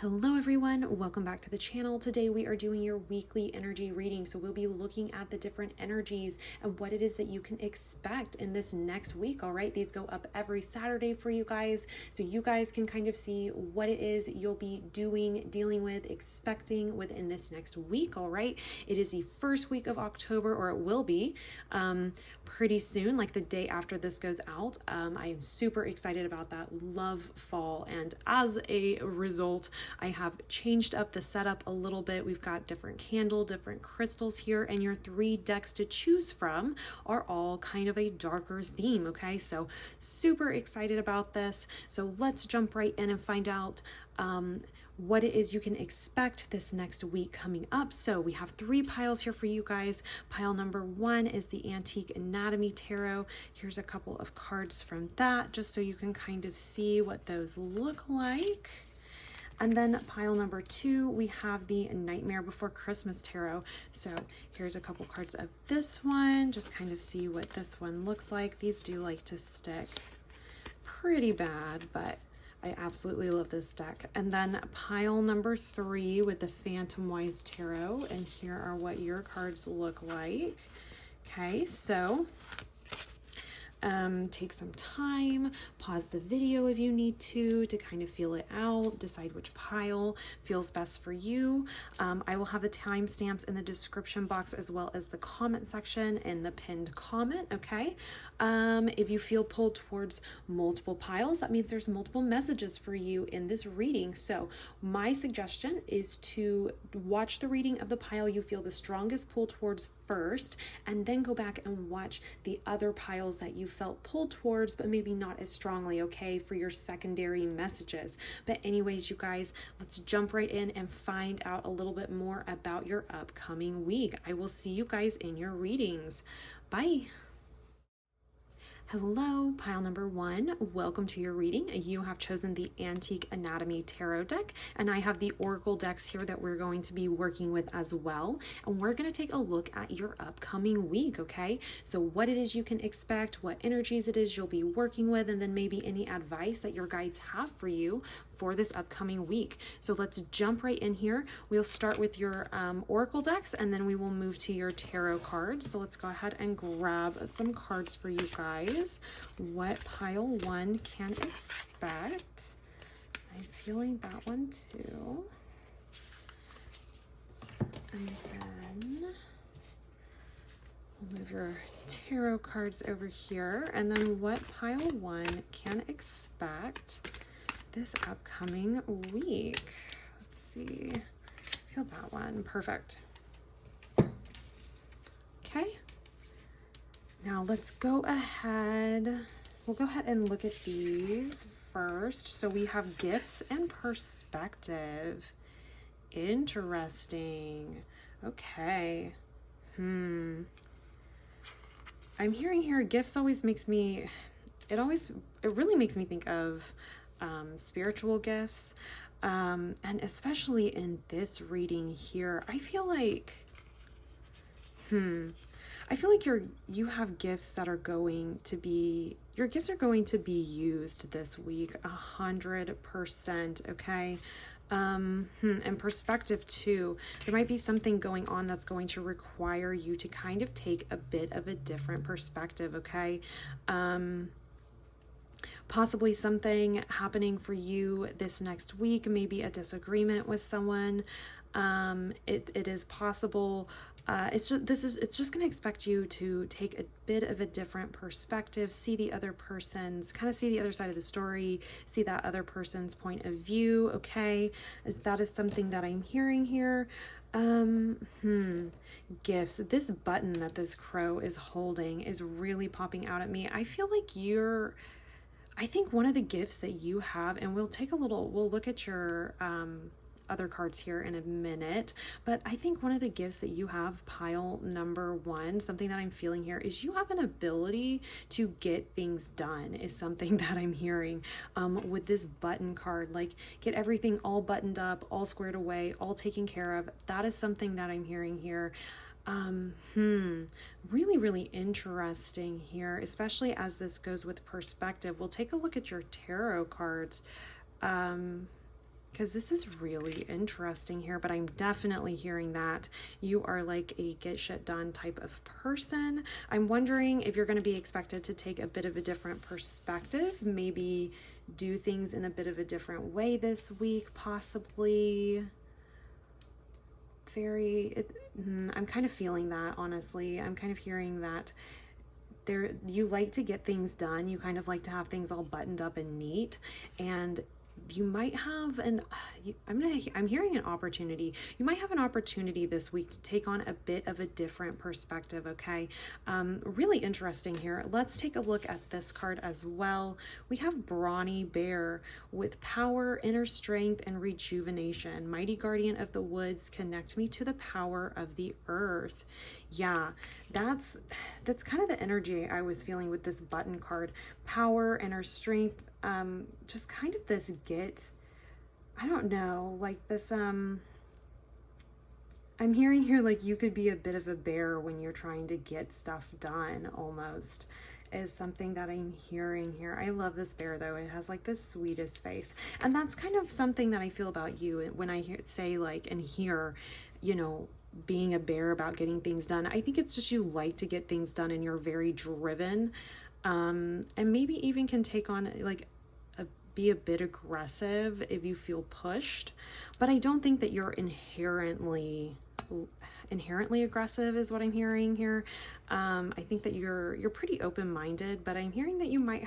Hello everyone, welcome back to the channel. Today we are doing your weekly energy reading. So we'll be looking at the different energies and what it is that you can expect in this next week. All right, these go up every Saturday for you guys. So you guys can kind of see what it is you'll be doing, dealing with, expecting within this next week. All right, it is the first week of October, or it will be pretty soon, like the day after this goes out. I am super excited about that. Love fall, and as a result, I have changed up the setup a little bit. We've got different crystals here, and your 3 decks to choose from are all kind of a darker theme, okay? So super excited about this. So let's jump right in and find out what it is you can expect this next week coming up. So we have 3 piles here for you guys. Pile number 1 is the Antique Anatomy Tarot. Here's a couple of cards from that, just so you can kind of see what those look like. And then pile number 2, we have the Nightmare Before Christmas Tarot. So here's a couple cards of this one, just kind of see what this one looks like. These do like to stick pretty bad, but I absolutely love this deck. And then pile number 3 with the Phantom Wise Tarot, and here are what your cards look like. Okay, so take some time, pause the video if you need to kind of feel it out, decide which pile feels best for you. I will have the timestamps in the description box as well as the comment section in the pinned comment, okay? If you feel pulled towards multiple piles, that means there's multiple messages for you in this reading. So my suggestion is to watch the reading of the pile you feel the strongest pull towards first, and then go back and watch the other piles that you felt pulled towards, but maybe not as strongly, okay, for your secondary messages. But anyways, you guys, let's jump right in and find out a little bit more about your upcoming week. I will see you guys in your readings. Bye. Hello, pile number 1. Welcome to your reading. You have chosen the Antique Anatomy Tarot deck, and I have the Oracle decks here that we're going to be working with as well. And we're going to take a look at your upcoming week, okay? So what it is you can expect, what energies it is you'll be working with, and then maybe any advice that your guides have for you for this upcoming week. So let's jump right in here. We'll start with your Oracle decks, and then we will move to your tarot cards. So let's go ahead and grab some cards for you guys. What pile 1 can expect. I'm feeling that one too. And then we'll move your tarot cards over here. And then what pile 1 can expect this upcoming week. Let's see. Feel that one. Perfect. Okay. Now let's go ahead. We'll go ahead and look at these first. So we have gifts and perspective. Interesting. Okay. I'm hearing here gifts always makes me, it really makes me think of spiritual gifts, and especially in this reading here, I feel like you have gifts that are going to be, your gifts are going to be used this week 100%, okay? And perspective too, there might be something going on that's going to require you to kind of take a bit of a different perspective, okay? Possibly something happening for you this next week, maybe a disagreement with someone. It is possible. It's just going to expect you to take a bit of a different perspective, see the other person's, kind of see the other side of the story, see that other person's point of view. Okay, that is something that I'm hearing here. Gifts. This button that this crow is holding is really popping out at me. I feel like I think one of the gifts that you have, and we'll look at your other cards here in a minute, but I think one of the gifts that you have, pile number 1, something that I'm feeling here, is you have an ability to get things done, is something that I'm hearing with this button card, like get everything all buttoned up, all squared away, all taken care of. That is something that I'm hearing here. Really, really interesting here, especially as this goes with perspective. We'll take a look at your tarot cards. because this is really interesting here, but I'm definitely hearing that you are like a get shit done type of person. I'm wondering if you're going to be expected to take a bit of a different perspective, maybe do things in a bit of a different way this week, possibly. I'm kind of feeling that, honestly. I'm kind of hearing that you like to get things done. You kind of like to have things all buttoned up and neat, and you might have I'm hearing an opportunity. You might have an opportunity this week to take on a bit of a different perspective, okay? Really interesting here. Let's take a look at this card as well. We have Brawny Bear with power, inner strength, and rejuvenation. Mighty guardian of the woods, connect me to the power of the earth. Yeah, that's kind of the energy I was feeling with this button card. Power, inner strength, just kind of this I don't know, like this, I'm hearing here like you could be a bit of a bear when you're trying to get stuff done, almost, is something that I'm hearing here. I love this bear though. It has like the sweetest face. And that's kind of something that I feel about you when I hear, you know, being a bear about getting things done. I think it's just you like to get things done and you're very driven, and maybe even can take on like be a bit aggressive if you feel pushed, but I don't think that you're inherently aggressive is what I'm hearing here. I think that you're pretty open-minded, but I'm hearing that you might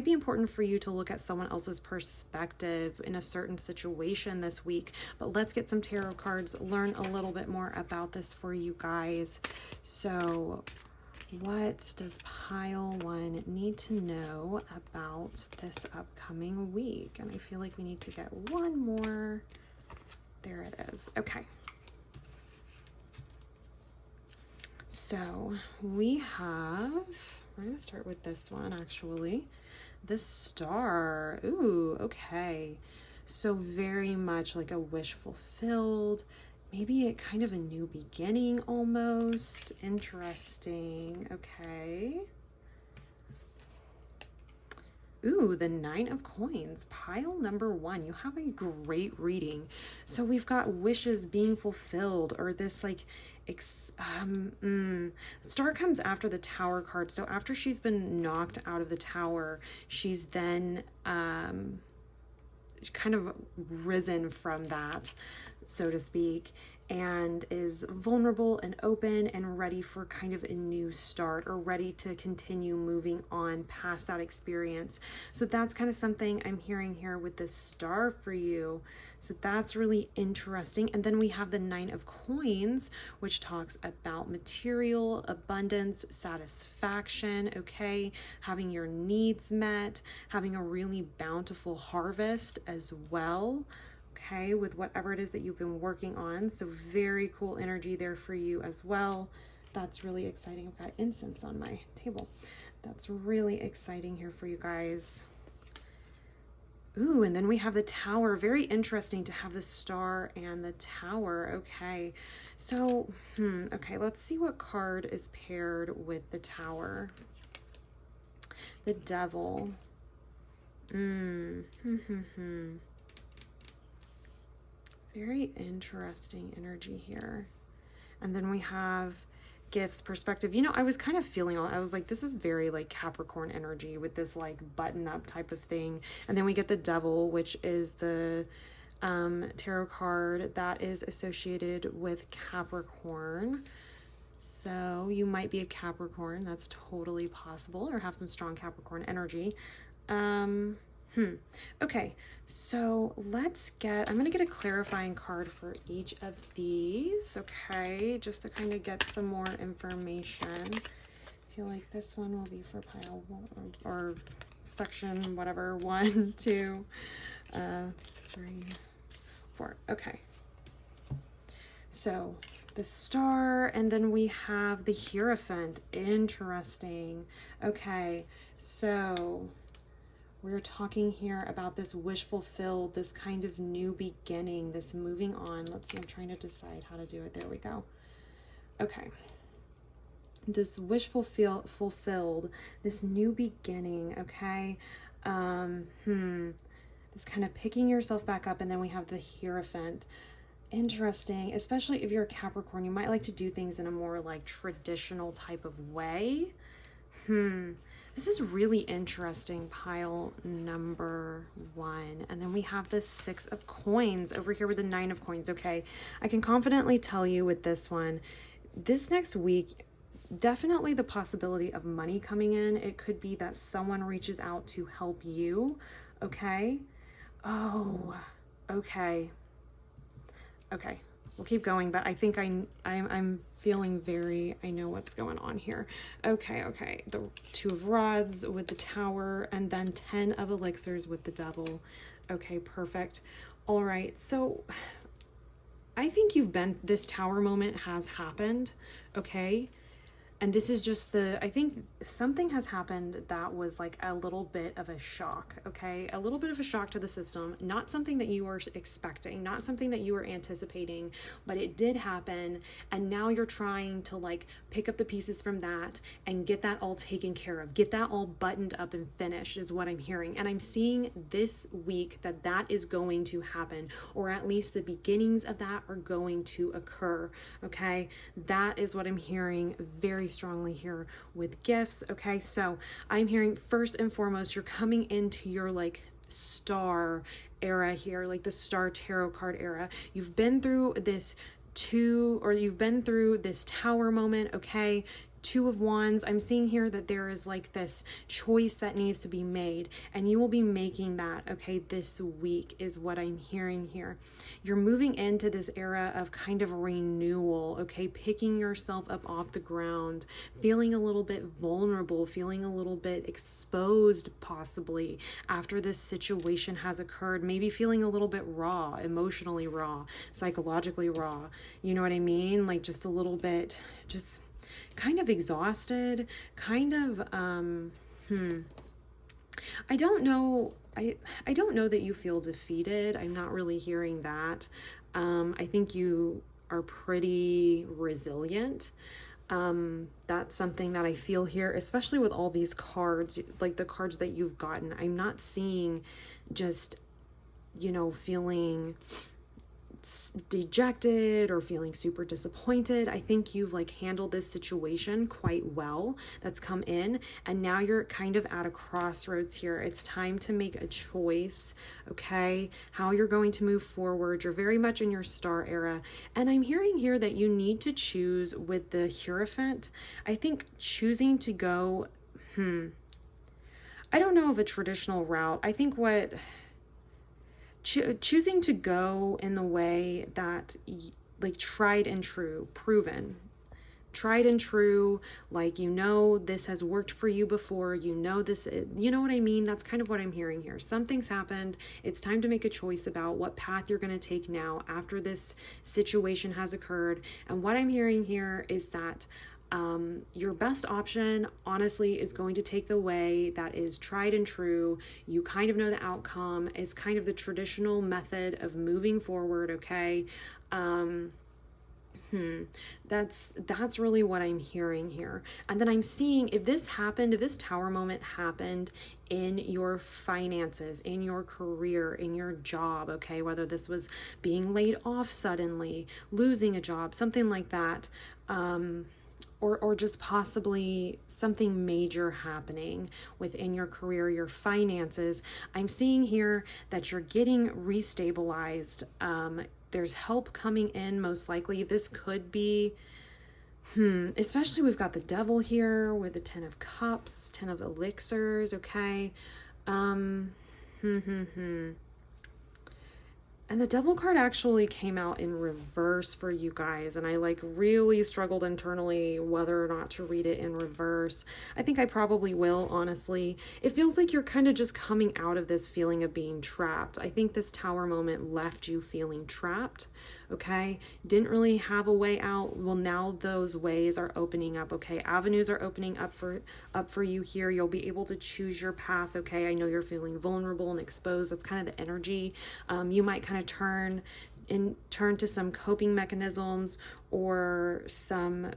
be important for you to look at someone else's perspective in a certain situation this week. But let's get some tarot cards, learn a little bit more about this for you guys. So what does pile 1 need to know about this upcoming week? And I feel like we need to get one more. There it is. Okay. So we're going to start with this one, actually. The Star. Ooh, okay. So very much like a wish fulfilled. Maybe a kind of a new beginning almost. Interesting. Okay. Ooh, the 9 of Coins, pile number 1. You have a great reading. So we've got wishes being fulfilled, or this like, Star comes after the Tower card. So after she's been knocked out of the Tower, she's then kind of risen from that, so to speak, and is vulnerable and open and ready for kind of a new start, or ready to continue moving on past that experience. So that's kind of something I'm hearing here with the Star for you. So that's really interesting. And then we have the 9 of Coins, which talks about material, abundance, satisfaction, okay? Having your needs met, having a really bountiful harvest as well, okay, with whatever it is that you've been working on. So very cool energy there for you as well. That's really exciting. I've got incense on my table. That's really exciting here for you guys. Ooh, and then we have the Tower. Very interesting to have the Star and the Tower. Okay, so, okay, let's see what card is paired with the Tower. The Devil. Very interesting energy here. And then we have gifts, perspective. You know, I was kind of feeling I was like, this is very like Capricorn energy with this like button up type of thing. And then we get the Devil, which is the tarot card that is associated with Capricorn. So you might be a Capricorn. That's totally possible, or have some strong Capricorn energy. Okay, so I'm going to get a clarifying card for each of these, okay, just to kind of get some more information. I feel like this one will be for pile 1, or section, whatever, 1, 2, 3, 4, okay. So the Star, and then we have the Hierophant. Interesting. Okay, so we're talking here about this wish fulfilled, this kind of new beginning, this moving on. I'm trying to decide how to do it. There we go. Okay. This wish fulfilled, this new beginning, okay? this kind of picking yourself back up, and then we have the Hierophant. Interesting, especially if you're a Capricorn, you might like to do things in a more like traditional type of way. This is really interesting, pile number 1. And then we have the 6 of coins over here with the 9 of coins. Okay, I can confidently tell you with this one, this next week, definitely the possibility of money coming in. It could be that someone reaches out to help you. Okay. Oh, okay. Okay, we'll keep going, but I think I'm feeling very, I know what's going on here. Okay, the 2 of rods with the Tower, and then 10 of elixirs with the Devil. Okay, perfect. All right, so I think this Tower moment has happened, okay? And this is just I think something has happened that was like a little bit of a shock, okay? A little bit of a shock to the system, not something that you were expecting, not something that you were anticipating, but it did happen. And now you're trying to like pick up the pieces from that and get that all taken care of, get that all buttoned up and finished is what I'm hearing. And I'm seeing this week that is going to happen, or at least the beginnings of that are going to occur, okay? That is what I'm hearing very strongly here with gifts. Okay, so I'm hearing first and foremost, you're coming into your like star era here, like the star tarot card era. You've been through this Tower moment, okay? 2 of Wands. I'm seeing here that there is like this choice that needs to be made, and you will be making that, okay, this week is what I'm hearing here. You're moving into this era of kind of renewal, okay, picking yourself up off the ground, feeling a little bit vulnerable, feeling a little bit exposed possibly after this situation has occurred, maybe feeling a little bit raw, emotionally raw, psychologically raw, you know what I mean? Like just a little bit, just kind of exhausted, kind of, I don't know. I don't know that you feel defeated. I'm not really hearing that. I think you are pretty resilient. That's something that I feel here, especially with all these cards, like the cards that you've gotten. I'm not seeing just, feeling dejected or feeling super disappointed. I think you've like handled this situation quite well that's come in, and now you're kind of at a crossroads here. It's time to make a choice, okay, how you're going to move forward. You're very much in your star era, and I'm hearing here that you need to choose with the Hierophant. I think choosing to go I don't know of a traditional route. I think choosing to go in the way that like tried and true, proven, tried and true, like, this has worked for you before, this, you know what I mean? That's kind of what I'm hearing here. Something's happened. It's time to make a choice about what path you're going to take now after this situation has occurred. And what I'm hearing here is that your best option, honestly, is going to take the way that is tried and true. You kind of know the outcome. It's kind of the traditional method of moving forward, okay? That's really what I'm hearing here. And then I'm seeing if this Tower moment happened in your finances, in your career, in your job, okay? Whether this was being laid off suddenly, losing a job, something like that, or just possibly something major happening within your career, your finances. I'm seeing here that you're getting restabilized. There's help coming in, most likely. This could be, especially we've got the Devil here with the 10 of Cups, 10 of Elixirs, okay? And the Devil card actually came out in reverse for you guys, and I like really struggled internally whether or not to read it in reverse. I think I probably will, honestly. It feels like you're kind of just coming out of this feeling of being trapped. I think this Tower moment left you feeling trapped, okay? Didn't really have a way out. Well, now those ways are opening up, okay? Avenues are opening up for you here. You'll be able to choose your path, okay? I know you're feeling vulnerable and exposed. That's kind of the energy. You might kind of turn to some coping mechanisms or some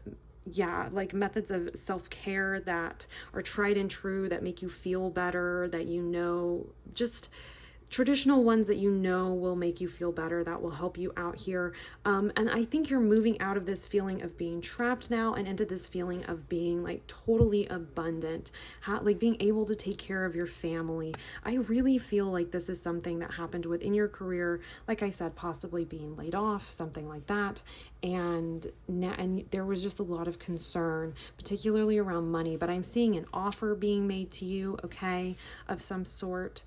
like methods of self-care that are tried and true, that make you feel better, that just traditional ones that you know will make you feel better, that will help you out here. And I think you're moving out of this feeling of being trapped now and into this feeling of being like totally abundant, like being able to take care of your family. I really feel like this is something that happened within your career. Like I said, possibly being laid off, something like that. And there was just a lot of concern, particularly around money, but I'm seeing an offer being made to you, okay, of some sort.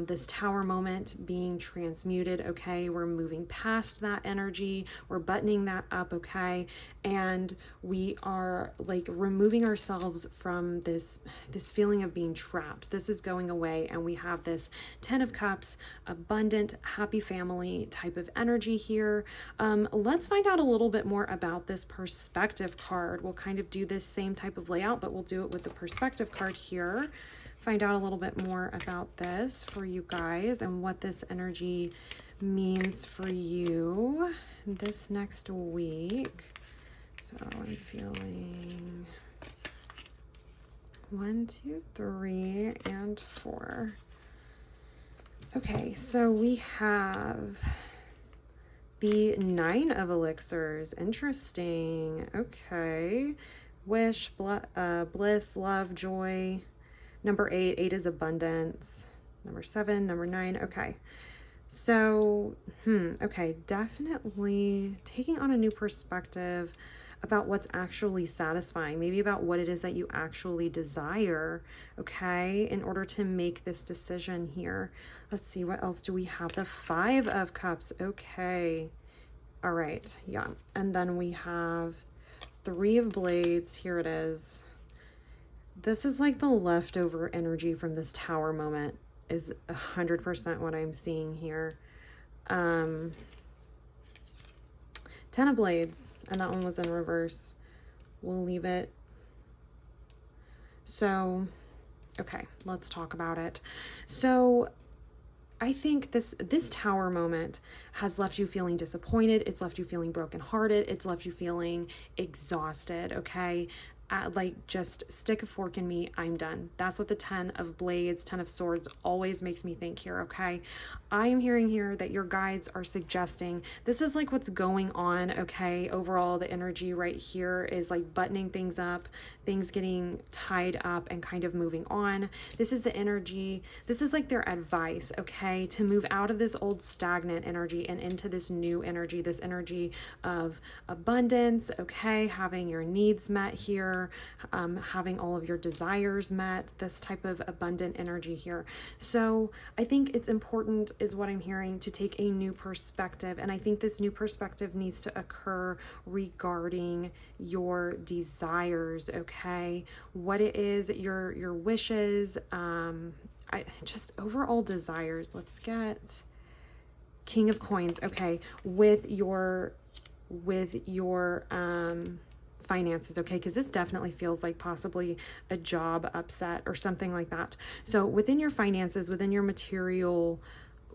This tower moment being transmuted, okay, we're moving past that energy, we're buttoning that up, okay, and we are like removing ourselves from this feeling of being trapped. This is going away, and we have this 10 of Cups, abundant, happy family type of energy here. Let's find out a little bit more about this perspective card. We'll kind of do this same type of layout, but we'll do it with the perspective card here. Find out a little bit more about this for you guys and what this energy means for you this next week. So I'm feeling 1, 2, 3, and 4. Okay, so we have the 9 of Elixirs. Interesting. Okay. Wish, bliss, love, joy. Number 8, 8 is abundance. Number 7, number 9. Okay. So, okay, definitely taking on a new perspective about what's actually satisfying, maybe about what it is that you actually desire, okay, in order to make this decision here. Let's see, what else do we have? The 5 of Cups. Okay. All right. Yeah. And then we have 3 of Blades. Here it is. This is like the leftover energy from this tower moment is 100% what I'm seeing here. 10 of Blades, and that one was in reverse. We'll leave it. So, okay, let's talk about it. So, I think this tower moment has left you feeling disappointed. It's left you feeling brokenhearted. It's left you feeling exhausted, okay? Like, just stick a fork in me, I'm done. That's what the 10 of Blades, 10 of Swords always makes me think here, okay? I am hearing here that your guides are suggesting this is like what's going on, okay? Overall, the energy right here is like buttoning things up, things getting tied up and kind of moving on. This is the energy, this is like their advice, okay? To move out of this old stagnant energy and into this new energy, this energy of abundance, okay? Having your needs met here, having all of your desires met, this type of abundant energy here. So I think it's important, is what I'm hearing, to take a new perspective. And I think this new perspective needs to occur regarding your desires, okay? What it is, your wishes, just overall desires. Let's get King of Coins, okay, with your finances, okay, because this definitely feels like possibly a job upset or something like that. So within your finances, within your material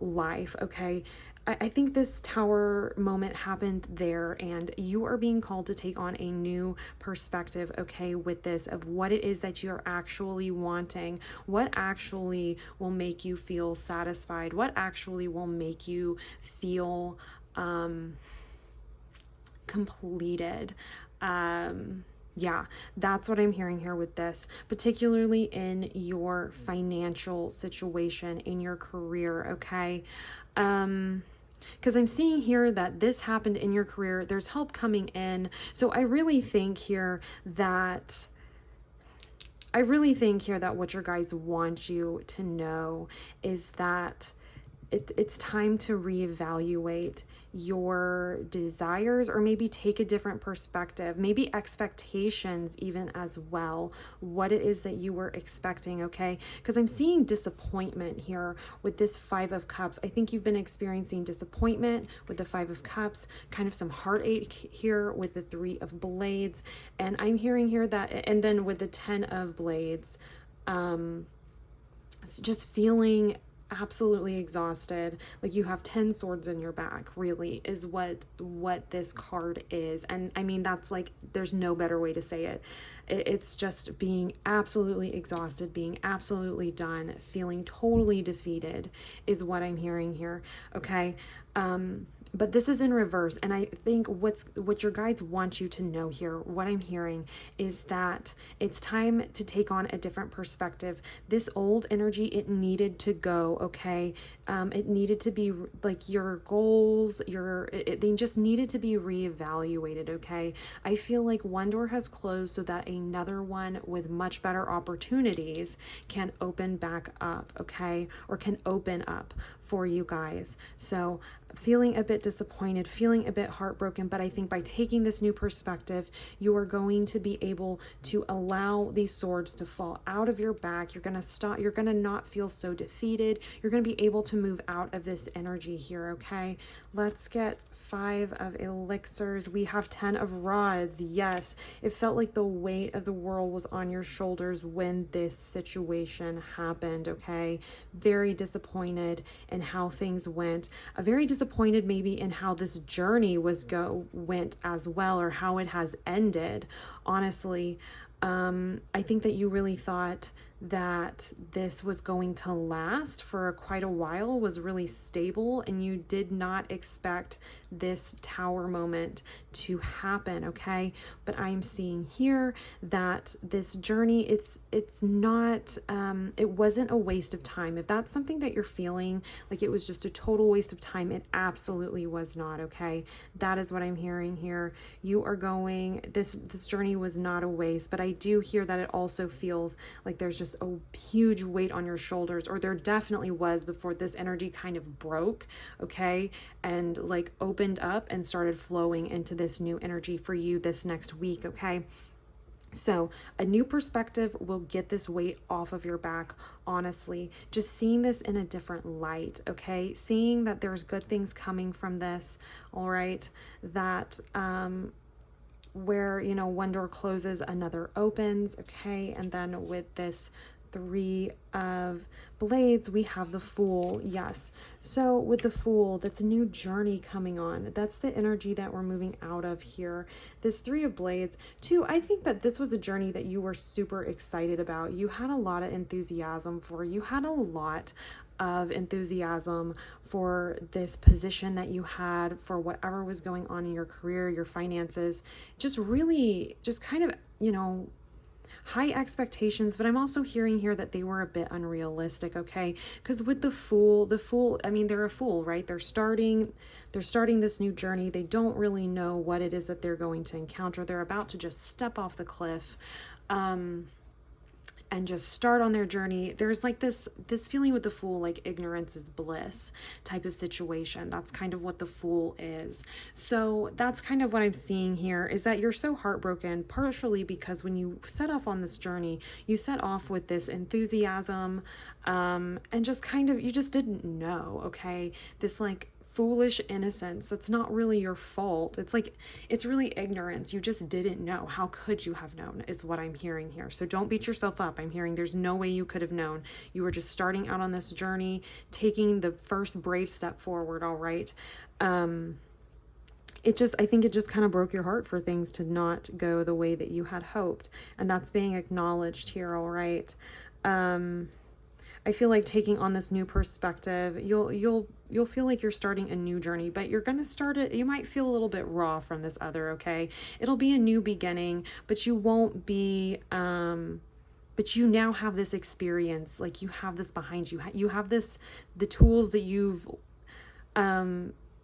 life, okay, I think this tower moment happened there, and you are being called to take on a new perspective, okay, with this, of what it is that you're actually wanting, what actually will make you feel satisfied, what actually will make you feel completed. Yeah, that's what I'm hearing here with this, particularly in your financial situation, in your career, okay? Because I'm seeing here that this happened in your career. There's help coming in. So I really think here that what your guides want you to know is that it's time to reevaluate your desires, or maybe take a different perspective, maybe expectations even as well, what it is that you were expecting, okay? Because I'm seeing disappointment here with this 5 of Cups. I think you've been experiencing disappointment with the 5 of Cups, kind of some heartache here with the 3 of Blades, and I'm hearing here that, and then with the 10 of Blades, just feeling absolutely exhausted, like you have 10 swords in your back, really, is what this card is. And I mean, that's like, there's no better way to say it. It's just being absolutely exhausted, being absolutely done, feeling totally defeated is what I'm hearing here. Okay. But this is in reverse. And I think what your guides want you to know here, what I'm hearing is that it's time to take on a different perspective. This old energy, it needed to go. Okay. It needed to be like your goals, they just needed to be reevaluated. Okay. I feel like one door has closed so that another one with much better opportunities can open back up. Okay. Or can open up for you guys. So feeling a bit disappointed, feeling a bit heartbroken, but I think by taking this new perspective, you are going to be able to allow these swords to fall out of your back. You're going to not feel so defeated. You're going to be able to move out of this energy here, okay? Let's get 5 of elixirs. We have 10 of rods. Yes, it felt like the weight of the world was on your shoulders when this situation happened, okay? Very disappointed in how things went. Very disappointed maybe in how this journey went as well, or how it has ended. Honestly, I think that you really thought that this was going to last for quite a while, was really stable, and you did not expect this tower moment to happen, okay? But I'm seeing here that this journey, it's not, it wasn't a waste of time. If that's something that you're feeling like it was just a total waste of time, it absolutely was not, okay? That is what I'm hearing here. You are going, this journey was not a waste, but I do hear that it also feels like there's just a huge weight on your shoulders, or there definitely was before this energy kind of broke, okay, and like opened up and started flowing into this new energy for you this next week, okay? So a new perspective will get this weight off of your back, honestly. Just seeing this in a different light, okay? Seeing that there's good things coming from this, all right? That, where, you know, one door closes, another opens, okay? And then with this 3 of blades, we have the Fool. Yes. So with the Fool, that's a new journey coming on. That's the energy that we're moving out of here. This 3 of blades too. I think that this was a journey that you were super excited about. You had a lot of enthusiasm for. You had a lot of enthusiasm for this position that you had, for whatever was going on in your career, your finances, just really, just kind of, you know, high expectations. But I'm also hearing here that they were a bit unrealistic, okay? Because with the fool, I mean, they're a fool, right? They're starting this new journey. They don't really know what it is that they're going to encounter. They're about to just step off the cliff. And just start on their journey. There's like this feeling with the Fool, like ignorance is bliss type of situation. That's kind of what the Fool is. So that's kind of what I'm seeing here, is that you're so heartbroken, partially because when you set off on this journey, you set off with this enthusiasm, and just kind of, you just didn't know, okay? This like foolish innocence that's not really your fault. It's like, it's really ignorance. You just didn't know. How could you have known, is what I'm hearing here. So don't beat yourself up. I'm hearing there's no way you could have known. You were just starting out on this journey, taking the first brave step forward, all right? I think it just kind of broke your heart for things to not go the way that you had hoped, and that's being acknowledged here, all right? I feel like taking on this new perspective, you'll feel like you're starting a new journey, but you're going to start it. You might feel a little bit raw from this other, okay? It'll be a new beginning, but you won't be, but you now have this experience. Like, you have this behind you. You have the tools that you've,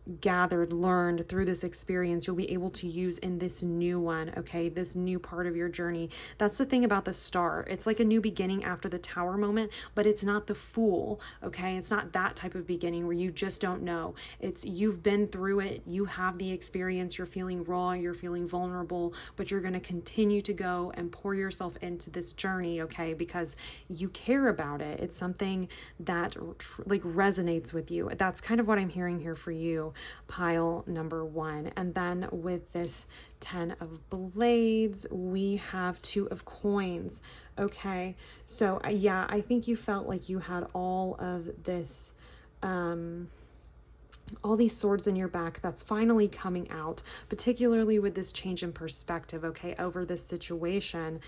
learned through this experience, you'll be able to use in this new one, okay? This new part of your journey. That's the thing about the Star. It's like a new beginning after the Tower moment, but it's not the Fool, okay? It's not that type of beginning where you just don't know. It's, you've been through it, you have the experience, you're feeling raw, you're feeling vulnerable, but you're going to continue to go and pour yourself into this journey, okay? Because you care about it. It's something that like resonates with you. That's kind of what I'm hearing here for you, pile number 1. And then with this 10 of blades, we have 2 of coins. Okay, so yeah, I think you felt like you had all of this all these swords in your back, that's finally coming out, particularly with this change in perspective, okay, over this situation.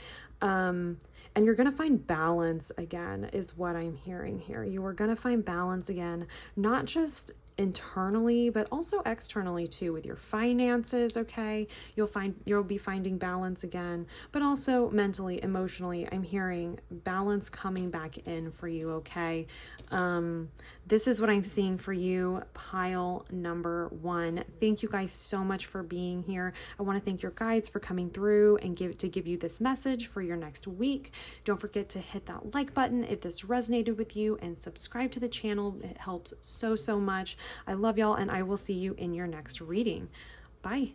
And you're going to find balance again, is what I'm hearing here. You are going to find balance again, not just internally, but also externally too, with your finances. Okay, you'll be finding balance again, but also mentally, emotionally, I'm hearing balance coming back in for you. Okay, this is what I'm seeing for you, pile number 1. Thank you guys so much for being here. I want to thank your guides for coming through and give you this message for your next week. Don't forget to hit that like button if this resonated with you, and subscribe to the channel. It helps so much. I love y'all, and I will see you in your next reading. Bye.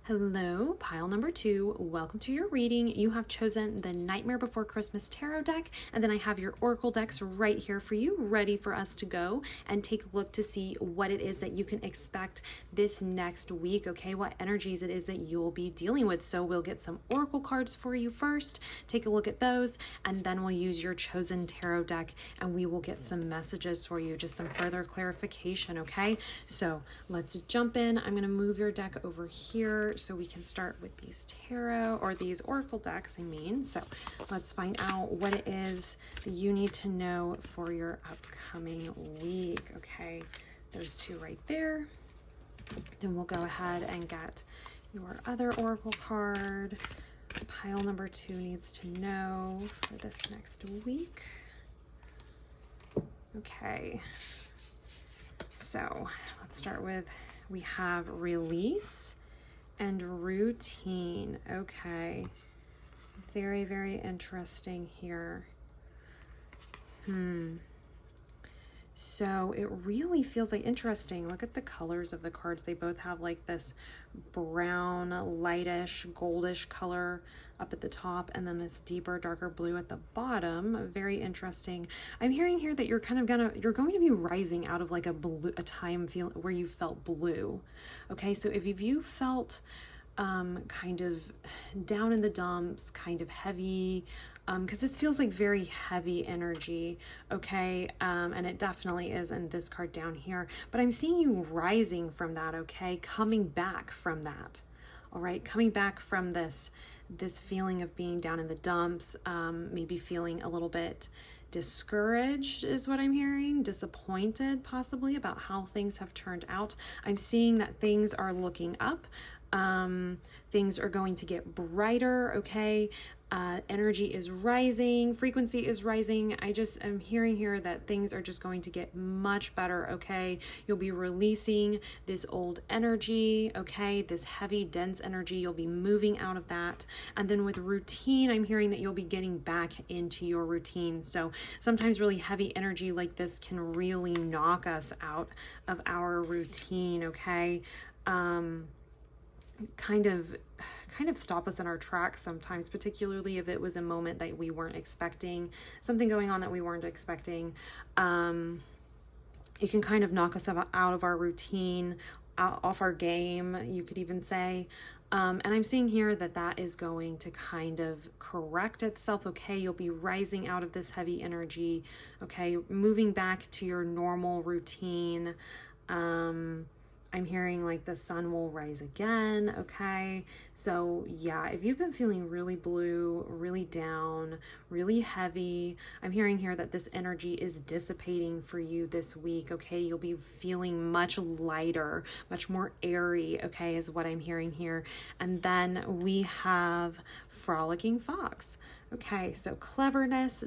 Hello, pile number 2. Welcome to your reading. You have chosen the Nightmare Before Christmas tarot deck, and then I have your oracle decks right here for you, ready for us to go and take a look to see what it is that you can expect this next week, okay? What energies it is that you'll be dealing with. So we'll get some oracle cards for you first, take a look at those, and then we'll use your chosen tarot deck and we will get some messages for you, just some further clarification, okay? So let's jump in. I'm going to move your deck over here so we can start with these tarot, or these oracle decks, I mean. So let's find out what it is that you need to know for your upcoming week. Okay, those 2 right there. Then we'll go ahead and get your other oracle card. Pile number 2 needs to know for this next week. Okay, so let's start with, we have release and routine. Okay, very interesting here. So it really feels like, interesting. Look at the colors of the cards. They both have like this brown, lightish, goldish color up at the top, and then this deeper, darker blue at the bottom. Very interesting. I'm hearing here that you're going to be rising out of like a time where you felt blue. Okay, so if you felt kind of down in the dumps, kind of heavy, because this feels like very heavy energy, okay? And it definitely is in this card down here, but I'm seeing you rising from that, okay? Coming back from that, all right? Coming back from this feeling of being down in the dumps, maybe feeling a little bit discouraged is what I'm hearing, disappointed possibly about how things have turned out. I'm seeing that things are looking up. Things are going to get brighter, okay? Energy is rising, frequency is rising. I just am hearing here that things are just going to get much better, okay? You'll be releasing this old energy, okay? This heavy, dense energy, you'll be moving out of that. And then with routine, I'm hearing that you'll be getting back into your routine. So sometimes really heavy energy like this can really knock us out of our routine, okay? Kind of stop us in our tracks sometimes, particularly if it was a moment that we weren't expecting, something going on that we weren't expecting. It can kind of knock us out of our routine, off our game, you could even say. And I'm seeing here that is going to kind of correct itself, okay? You'll be rising out of this heavy energy, okay? Moving back to your normal routine. I'm hearing like the sun will rise again, okay? So yeah, if you've been feeling really blue, really down, really heavy, I'm hearing here that this energy is dissipating for you this week, okay? You'll be feeling much lighter, much more airy, okay, is what I'm hearing here. And then we have Frolicking Fox. Okay, so cleverness,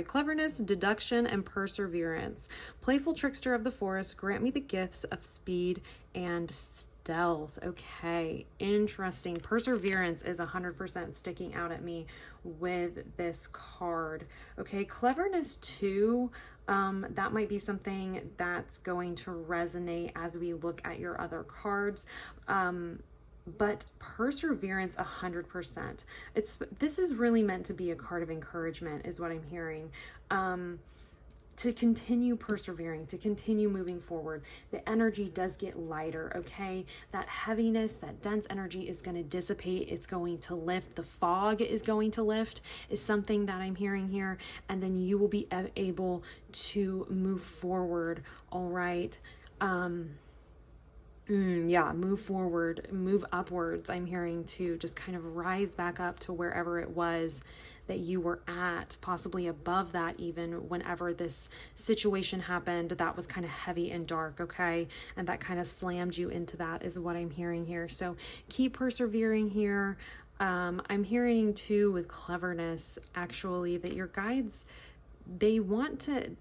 cleverness, deduction, and perseverance. Playful trickster of the forest, grant me the gifts of speed and stealth. Okay, interesting. Perseverance is 100% sticking out at me with this card. Okay, cleverness too. That might be something that's going to resonate as we look at your other cards. But perseverance 100%. This is really meant to be a card of encouragement is what I'm hearing. to continue persevering, to continue moving forward. The energy does get lighter, okay? That heaviness, that dense energy is going to dissipate. It's going to lift. The fog is going to lift, is something that I'm hearing here. And then you will be able to move forward, all right? Yeah, move forward, move upwards. I'm hearing to just kind of rise back up to wherever it was that you were at, possibly above that even whenever this situation happened that was kind of heavy and dark, okay? And that kind of slammed you into that is what I'm hearing here. So keep persevering here. I'm hearing too with cleverness, actually, that your guides, they want to...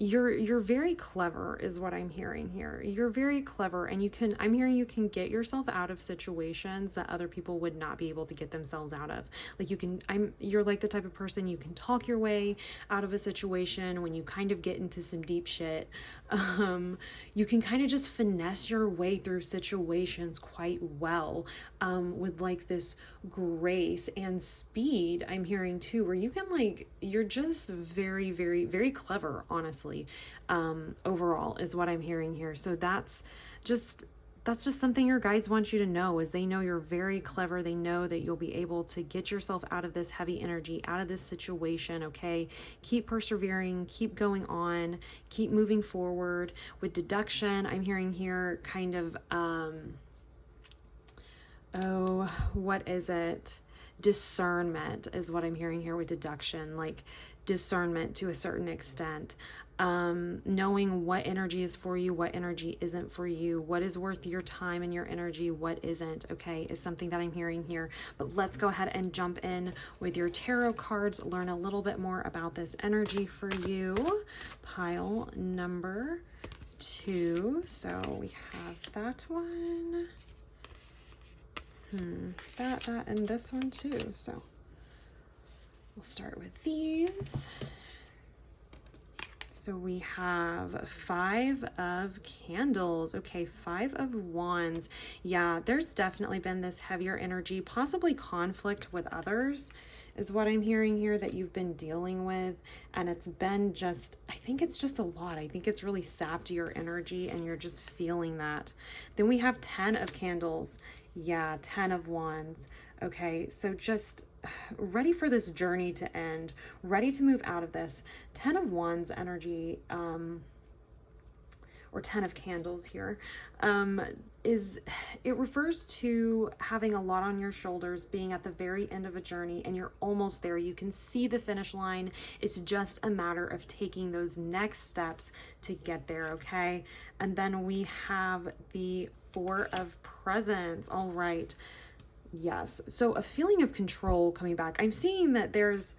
You're very clever is what I'm hearing here. You're very clever, and I'm hearing you can get yourself out of situations that other people would not be able to get themselves out of. Like you're like the type of person, you can talk your way out of a situation when you kind of get into some deep shit. You can kind of just finesse your way through situations quite well, with like this grace and speed. I'm hearing too, where you can you're just very, very, very clever, honestly, overall is what I'm hearing here. So that's just something your guides want you to know, is they know you're very clever. They know that you'll be able to get yourself out of this heavy energy, out of this situation, okay? Keep persevering, keep going on, keep moving forward. With deduction, I'm hearing here kind of, what is it? Discernment is what I'm hearing here with deduction, like discernment to a certain extent. Knowing what energy is for you, what energy isn't for you, what is worth your time and your energy, what isn't, okay, is something that I'm hearing here. But let's go ahead and jump in with your tarot cards, learn a little bit more about this energy for you. Pile number 2. So we have that one. That, and this one too. So we'll start with these. So we have 5 of Candles. Okay, 5 of Wands. Yeah, there's definitely been this heavier energy, possibly conflict with others is what I'm hearing here that you've been dealing with. And it's been just, I think it's just a lot. I think it's really sapped your energy and you're just feeling that. Then we have 10 of Candles. Yeah, 10 of Wands. Okay, so just ready for this journey to end, ready to move out of this. 10 of Wands energy, or 10 of Candles here, it refers to having a lot on your shoulders, being at the very end of a journey, and you're almost there. You can see the finish line. It's just a matter of taking those next steps to get there, okay? And then we have the 4 of Presents. All right. Yes. So a feeling of control coming back. I'm seeing that there's,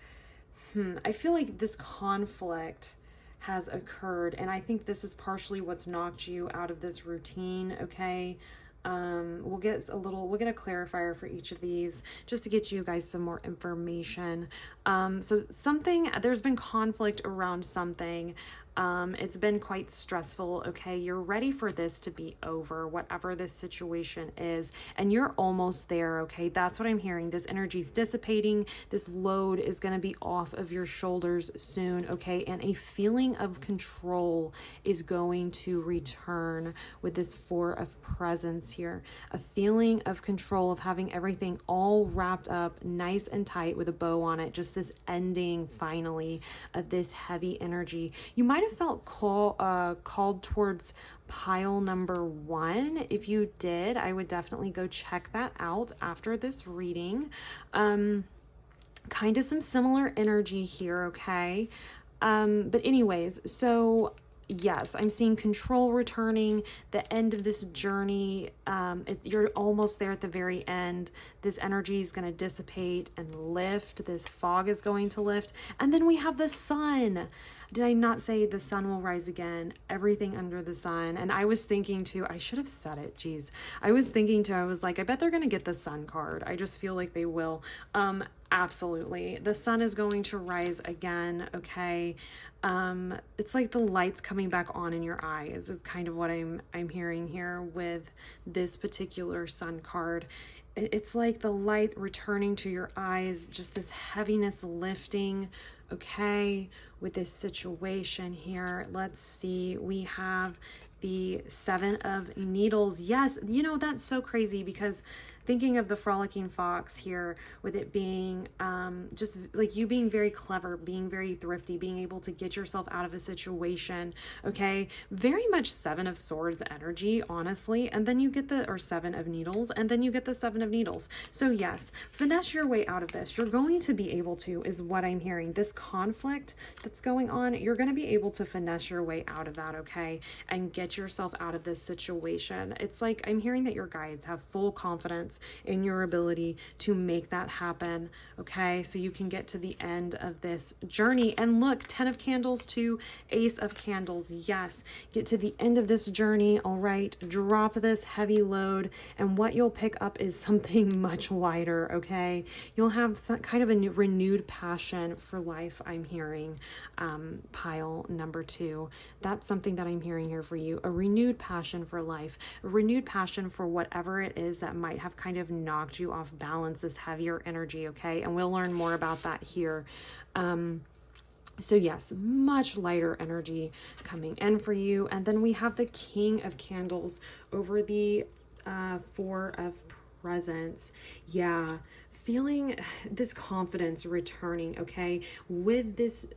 I feel like this conflict has occurred, and I think this is partially what's knocked you out of this routine, okay? We'll get a clarifier for each of these just to get you guys some more information. So there's been conflict around something. It's been quite stressful, okay? You're ready for this to be over, whatever this situation is, and you're almost there, okay? That's what I'm hearing. This energy's dissipating. This load is going to be off of your shoulders soon, okay? And a feeling of control is going to return with this 4 of Presents here. A feeling of control, of having everything all wrapped up nice and tight with a bow on it. Just this ending, finally, of this heavy energy. You might have felt called towards pile number 1. If you did, I would definitely go check that out after this reading. Kind of some similar energy here, okay? But anyways, so yes, I'm seeing control returning, the end of this journey. You're almost there at the very end. This energy is going to dissipate and lift. This fog is going to lift. And then we have the sun. Did I not say the sun will rise again? Everything under the sun. And I was thinking too, I should have said it, geez. I was thinking too, I was like, I bet they're going to get the sun card. I just feel like they will. Absolutely. The sun is going to rise again, okay? It's like the lights coming back on in your eyes is kind of what I'm hearing here with this particular sun card. It's like the light returning to your eyes, just this heaviness lifting, okay? with this situation here. Let's see, we have the Seven of Needles. Yes, you know, that's so crazy because thinking of the frolicking fox here, with it being just like you being very clever, being very thrifty, being able to get yourself out of a situation, okay? Very much Seven of Swords energy, honestly. And then you get the, or Seven of Needles, and then you get the Seven of Needles. So yes, finesse your way out of this. You're going to be able to, is what I'm hearing. This conflict that's going on, you're going to be able to finesse your way out of that, okay? And get yourself out of this situation. It's like I'm hearing that your guides have full confidence in your ability to make that happen, okay? So you can get to the end of this journey. And look, 10 of Candles to Ace of Candles. Yes, get to the end of this journey, all right? Drop this heavy load, and what you'll pick up is something much lighter, okay? You'll have some kind of a renewed passion for life, I'm hearing, pile number 2. That's something that I'm hearing here for you. A renewed passion for life, a renewed passion for whatever it is that might have kind of knocked you off balance, this heavier energy, okay? And we'll learn more about that here. So yes, much lighter energy coming in for you. And then we have the King of Candles over the Four of Presents. Yeah, feeling this confidence returning, okay? With this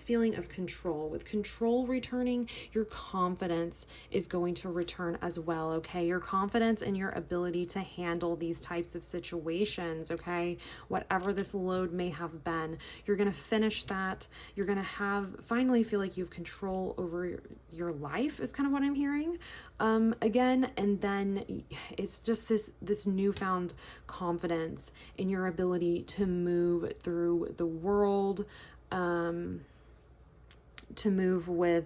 feeling of control, with control returning, your confidence is going to return as well, okay? Your confidence in your ability to handle these types of situations, okay? Whatever this load may have been, you're going to finish that. You're going to finally feel like you have control over your life, is kind of what I'm hearing. Again, and then it's just this newfound confidence in your ability to move through the world, to move with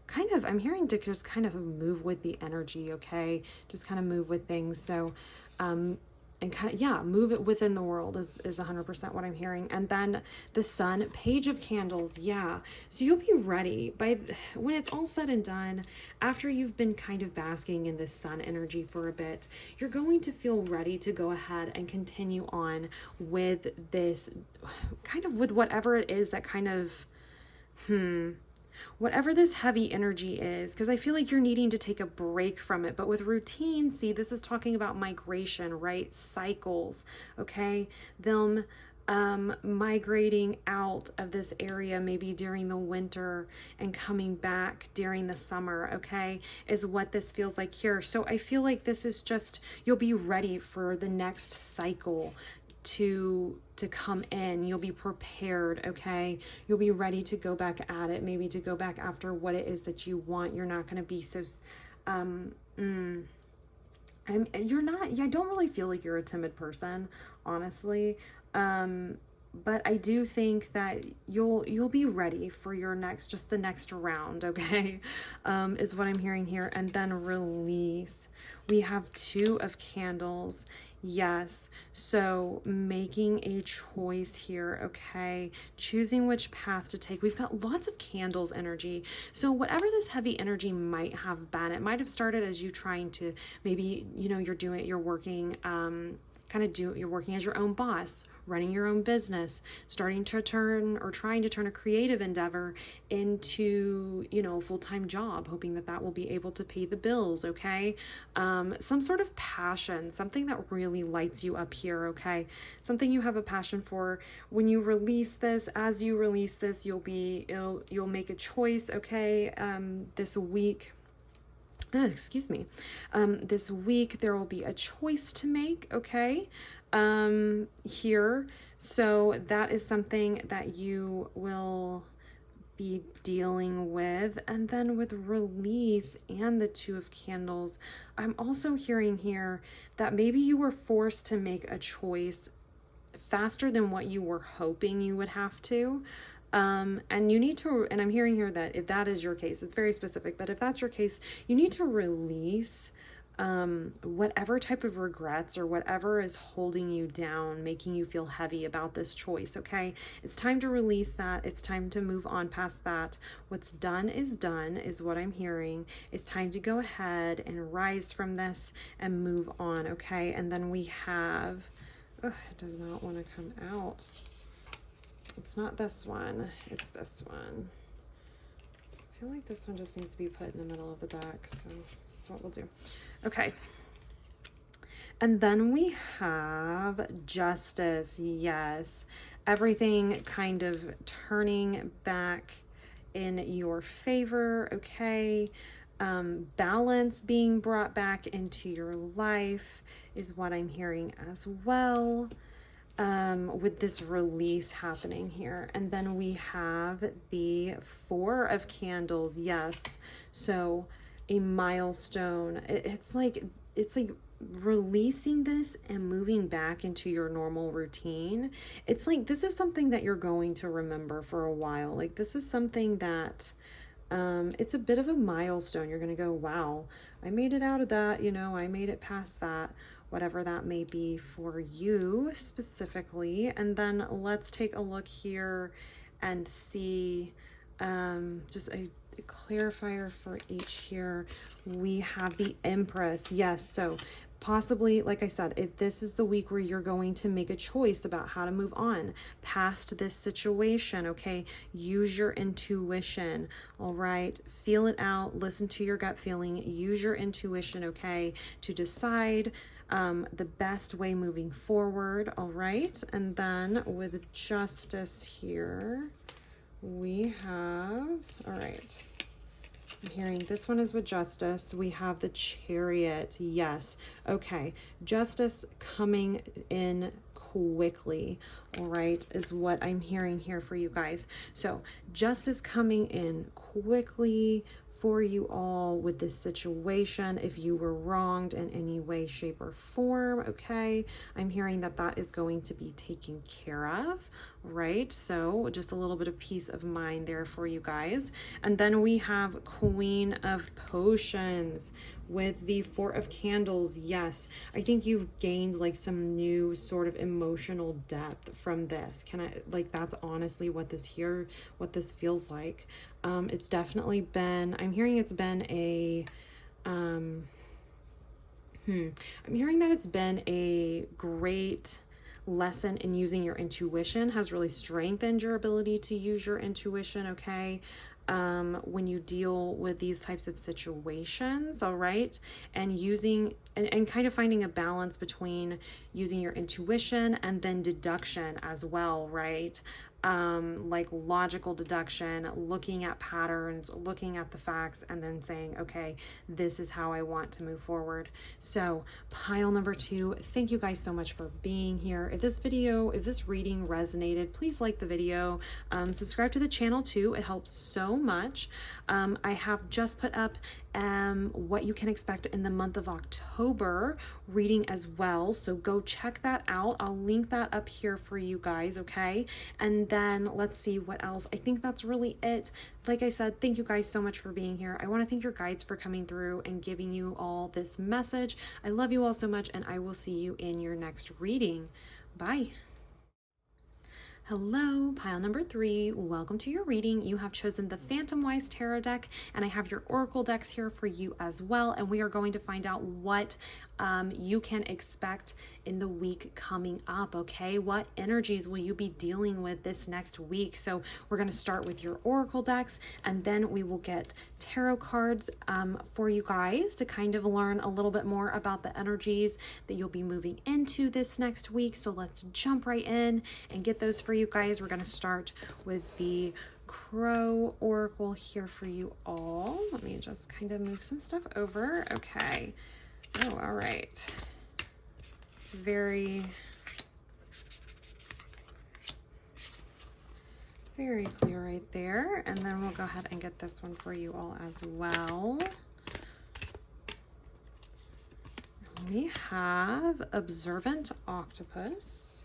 kind of, I'm hearing to just kind of move with the energy, okay? Just kind of move with things. So, and kind of, yeah, move it within the world is 100% what I'm hearing. And then the Sun, Page of Candles. Yeah. So you'll be ready when it's all said and done, after you've been kind of basking in this Sun energy for a bit, you're going to feel ready to go ahead and continue on with this kind of, with whatever it is that kind of, whatever this heavy energy is, because I feel like you're needing to take a break from it. But with routine, see, this is talking about migration, right? Cycles, okay? Them migrating out of this area maybe during the winter and coming back during the summer, okay, is what this feels like here. So I feel like this is just, you'll be ready for the next cycle to come in. You'll be prepared, okay? You'll be ready to go back at it, maybe to go back after what it is that you want. You're not going to be so you're not, I don't really feel like you're a timid person, honestly. But I do think that you'll be ready for your the next round, okay? Is what I'm hearing here. And then release. We have Two of Candles. Yes. So making a choice here, okay? Choosing which path to take. We've got lots of candles energy. So whatever this heavy energy might have been, it might have started as you trying to, maybe, you're working, you're working as your own boss, running your own business, trying to turn a creative endeavor into, a full-time job, hoping that will be able to pay the bills, okay? Some sort of passion, something that really lights you up here, okay? Something you have a passion for. When you release this, you'll make a choice, okay? This week, this week there will be a choice to make, okay, here. So that is something that you will be dealing with. And then with release and the Two of Candles, I'm also hearing here that maybe you were forced to make a choice faster than what you were hoping you would have to. And you need to, and I'm hearing here that if that is your case, it's very specific, but if that's your case, you need to release whatever type of regrets or whatever is holding you down, making you feel heavy about this choice, okay? It's time to release that. It's time to move on past that. What's done is what I'm hearing. It's time to go ahead and rise from this and move on, okay? And then we have, it does not want to come out. It's not this one, it's this one. I feel like this one just needs to be put in the middle of the deck, so that's what we'll do. Okay. And then we have Justice. Yes. Everything kind of turning back in your favor. Okay. Balance being brought back into your life is what I'm hearing as well. With this release happening here. And then we have the Four of Candles. Yes. So a milestone. It's like releasing this and moving back into your normal routine. It's like this is something that you're going to remember for a while. Like this is something that it's a bit of a milestone. You're going to go, wow, I made it out of that, you know, I made it past that, whatever that may be for you specifically. And then let's take a look here and see just a clarifier for each here. We have the Empress. Yes, so possibly, like I said, if this is the week where you're going to make a choice about how to move on past this situation, okay, use your intuition. All right, feel it out, listen to your gut feeling, use your intuition, okay, to decide the best way moving forward. All right, and then with Justice here we have, all right, I'm hearing this one is with Justice. We have the Chariot. Yes. Okay. Justice coming in quickly. All right. Is what I'm hearing here for you guys. So justice coming in quickly for you all with this situation. If you were wronged in any way, shape, or form, okay, I'm hearing that that is going to be taken care of, right? So just a little bit of peace of mind there for you guys. And then we have Queen of Potions with the Four of Candles. Yes, I think you've gained like some new sort of emotional depth from this. That's honestly what this feels like. It's definitely been, I'm hearing it's been a, I'm hearing that it's been a great lesson in using your intuition, has really strengthened your ability to use your intuition, okay? When you deal with these types of situations, all right? And using, and kind of finding a balance between using your intuition and then deduction as well, right? Like logical deduction, looking at patterns, looking at the facts, and then saying, okay, this is how I want to move forward. So pile number 2, thank you guys so much for being here. If this reading resonated, please like the video, subscribe to the channel too. It helps so much. I have just put up what you can expect in the month of October reading as well. So go check that out. I'll link that up here for you guys, okay? And then let's see what else. I think that's really it. Like I said, thank you guys so much for being here. I want to thank your guides for coming through and giving you all this message. I love you all so much, and I will see you in your next reading. Bye. Hello, pile number 3. Welcome to your reading. You have chosen the Phantom Wise Tarot deck, and I have your Oracle decks here for you as well. And we are going to find out what you can expect in the week coming up, okay? What energies will you be dealing with this next week? So we're going to start with your Oracle decks, and then we will get tarot cards for you guys to kind of learn a little bit more about the energies that you'll be moving into this next week. So let's jump right in and get those for you guys. We're going to start with the Crow Oracle here for you all. Let me just kind of move some stuff over. Okay. Oh, all right. Very clear right there. And then we'll go ahead and get this one for you all as well. We have Observant Octopus.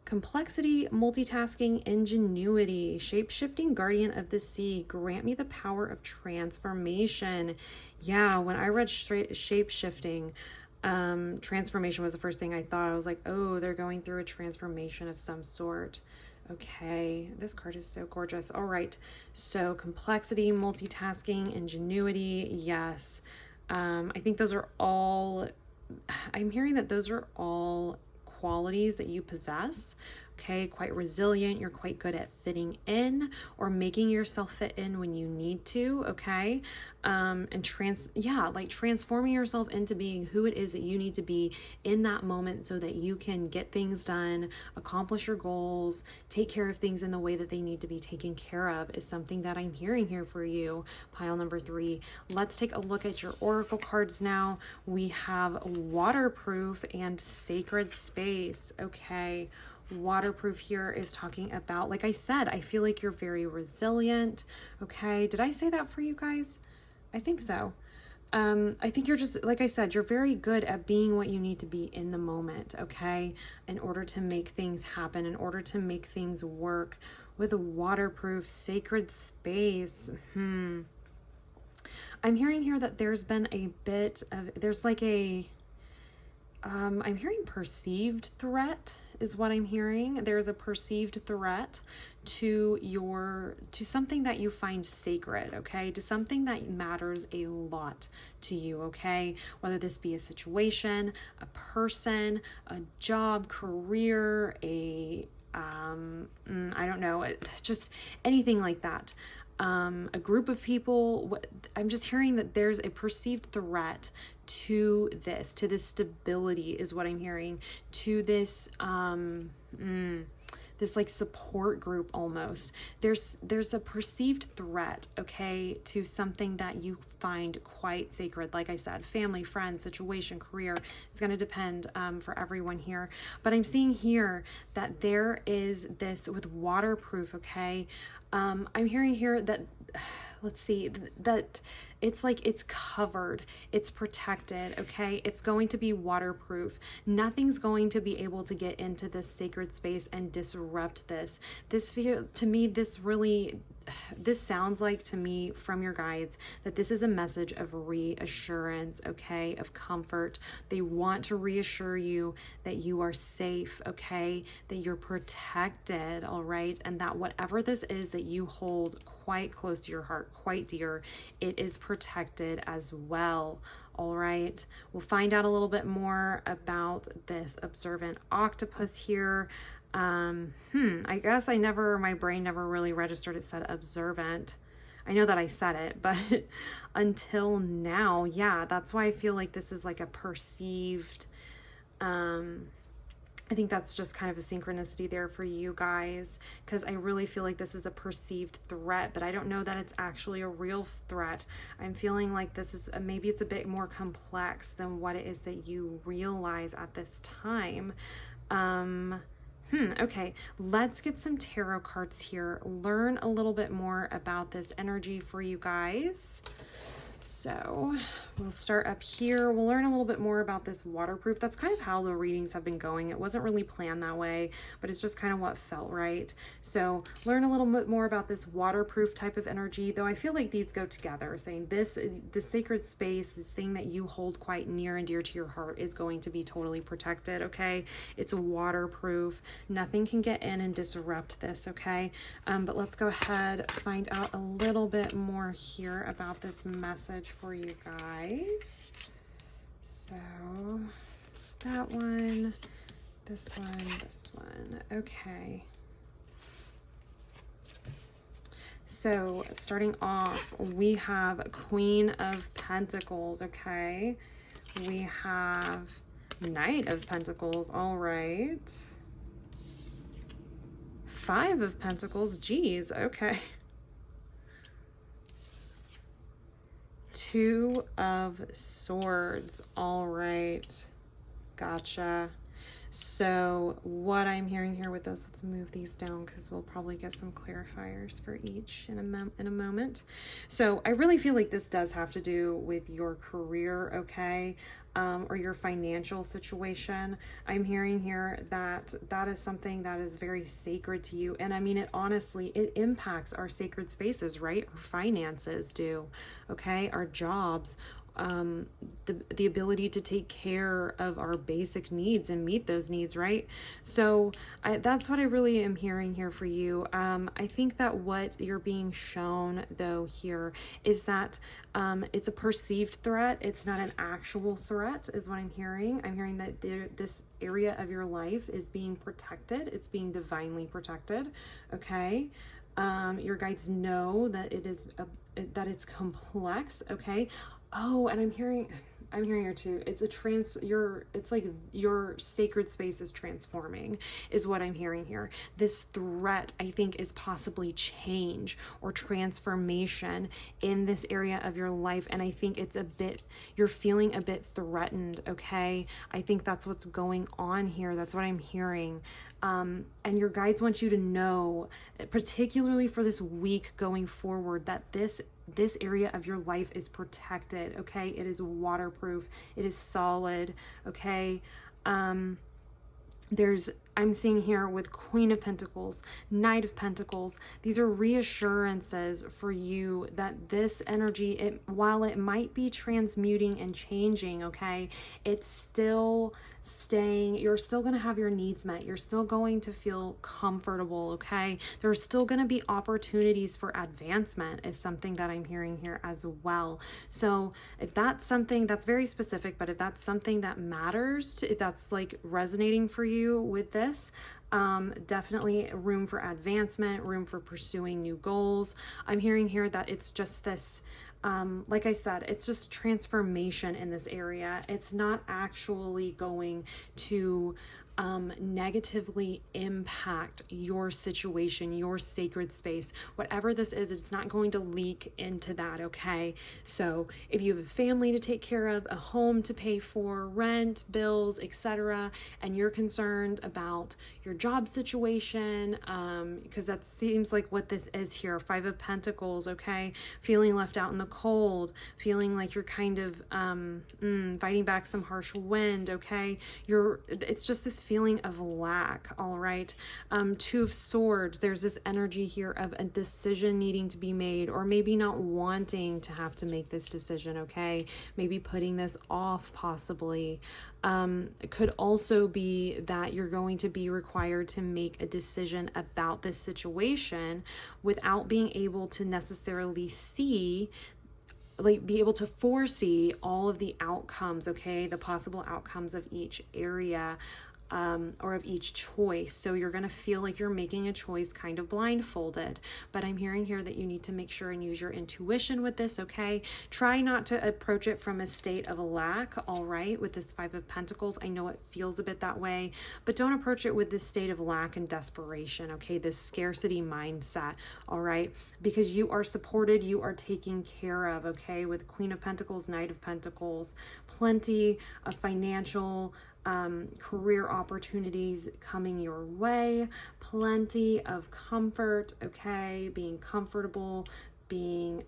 Complexity, multitasking, ingenuity, shape-shifting guardian of the sea, grant me the power of transformation. Yeah, when I read shape-shifting, transformation was the first thing I thought. I was like, oh, they're going through a transformation of some sort. Okay, this card is so gorgeous. All right, so complexity, multitasking, ingenuity, yes. I think those are all, I'm hearing that those are all qualities that you possess, okay? Quite resilient. You're quite good at fitting in or making yourself fit in when you need to, okay? And transforming yourself into being who it is that you need to be in that moment so that you can get things done, accomplish your goals, take care of things in the way that they need to be taken care of is something that I'm hearing here for you. Pile number 3. Let's take a look at your oracle cards now. We have waterproof and sacred space, okay? Waterproof here is talking about, like I said, I feel like you're very resilient, okay? Did I say that for you guys? I think so. I think you're just, like I said, you're very good at being what you need to be in the moment, okay? In order to make things happen, in order to make things work with a waterproof sacred space. I'm hearing here that there's been a bit of, there's like a, I'm hearing perceived threat is what I'm hearing. There's a perceived threat to something that you find sacred, okay? To something that matters a lot to you, okay? Whether this be a situation, a person, a job, career, I don't know, just anything like that. A group of people. I'm just hearing that there's a perceived threat to this stability is what I'm hearing, to this this like support group almost. There's a perceived threat, okay, to something that you find quite sacred. Like I said, family, friends, situation, career. It's going to depend for everyone here. But I'm seeing here that there is this with waterproof, okay? I'm hearing here that, let's see, that it's like it's covered, it's protected, okay? It's going to be waterproof. Nothing's going to be able to get into this sacred space and disrupt this. To me, this sounds like to me from your guides that this is a message of reassurance, okay, of comfort. They want to reassure you that you are safe, okay, that you're protected, all right, and that whatever this is that you hold quite close to your heart, quite dear, it is protected as well. All right, we'll find out a little bit more about this observant octopus here. I guess my brain never really registered it said observant. I know that I said it, but until now, yeah, that's why I feel like this is like a perceived, I think that's just kind of a synchronicity there for you guys, because I really feel like this is a perceived threat, but I don't know that it's actually a real threat. I'm feeling like this is maybe it's a bit more complex than what it is that you realize at this time. Okay, let's get some tarot cards here. Learn a little bit more about this energy for you guys. So we'll start up here. We'll learn a little bit more about this waterproof. That's kind of how the readings have been going. It wasn't really planned that way, but it's just kind of what felt right. So learn a little bit more about this waterproof type of energy, though I feel like these go together, saying the sacred space, this thing that you hold quite near and dear to your heart is going to be totally protected, okay? It's waterproof. Nothing can get in and disrupt this, okay? But let's go ahead, find out a little bit more here about this message for you guys. So it's that one, this one. Okay. So starting off, we have Queen of Pentacles, okay? We have Knight of Pentacles, all right. Five of Pentacles, geez, okay. Two of Swords, all right, gotcha. So what I'm hearing here with this, let's move these down because we'll probably get some clarifiers for each in a moment. So I really feel like this does have to do with your career, okay, or your financial situation. I'm hearing here that that is something that is very sacred to you. And I mean, it honestly, it impacts our sacred spaces, right? Our finances do, okay? Our jobs, the ability to take care of our basic needs and meet those needs, right? So that's what I really am hearing here for you. I think that what you're being shown though here is that it's a perceived threat. It's not an actual threat is what I'm hearing. I'm hearing that this area of your life is being protected. It's being divinely protected. Okay. Your guides know that that it's complex. Okay. Oh, and I'm hearing here too. It's it's like your sacred space is transforming, is what I'm hearing here. This threat, I think, is possibly change or transformation in this area of your life. And I think you're feeling a bit threatened. Okay. I think that's what's going on here. That's what I'm hearing. And your guides want you to know, particularly for this week going forward, that this area of your life is protected. Okay. It is waterproof. It is solid. Okay. I'm seeing here with Queen of Pentacles, Knight of Pentacles, these are reassurances for you that this energy, while it might be transmuting and changing, okay, it's still staying, you're still going to have your needs met. You're still going to feel comfortable, okay? There's still going to be opportunities for advancement is something that I'm hearing here as well. So if that's something that's very specific, but if that's something that matters, if that's like resonating for you with this, definitely room for advancement, room for pursuing new goals. I'm hearing here that it's just this, like I said, it's just transformation in this area. It's not actually going to negatively impact your situation, your sacred space, whatever this is. It's not going to leak into that. Okay. So if you have a family to take care of, a home to pay for, rent, bills, etc., and you're concerned about your job situation, because that seems like what this is here. 5 of Pentacles. Okay. Feeling left out in the cold, feeling like you're kind of fighting back some harsh wind. Okay. It's just this feeling of lack. All right. 2 of Swords. There's this energy here of a decision needing to be made, or maybe not wanting to have to make this decision. Okay. Maybe putting this off possibly. It could also be that you're going to be required to make a decision about this situation without being able to necessarily be able to foresee all of the outcomes, okay, the possible outcomes of each area, or of each choice. So you're going to feel like you're making a choice kind of blindfolded. But I'm hearing here that you need to make sure and use your intuition with this, okay? Try not to approach it from a state of lack, all right, with this 5 of Pentacles. I know it feels a bit that way, but don't approach it with this state of lack and desperation, okay? This scarcity mindset, all right? Because you are supported, you are taken care of, okay? With Queen of Pentacles, Knight of Pentacles, plenty of financial career opportunities coming your way, plenty of comfort, okay, being comfortable, being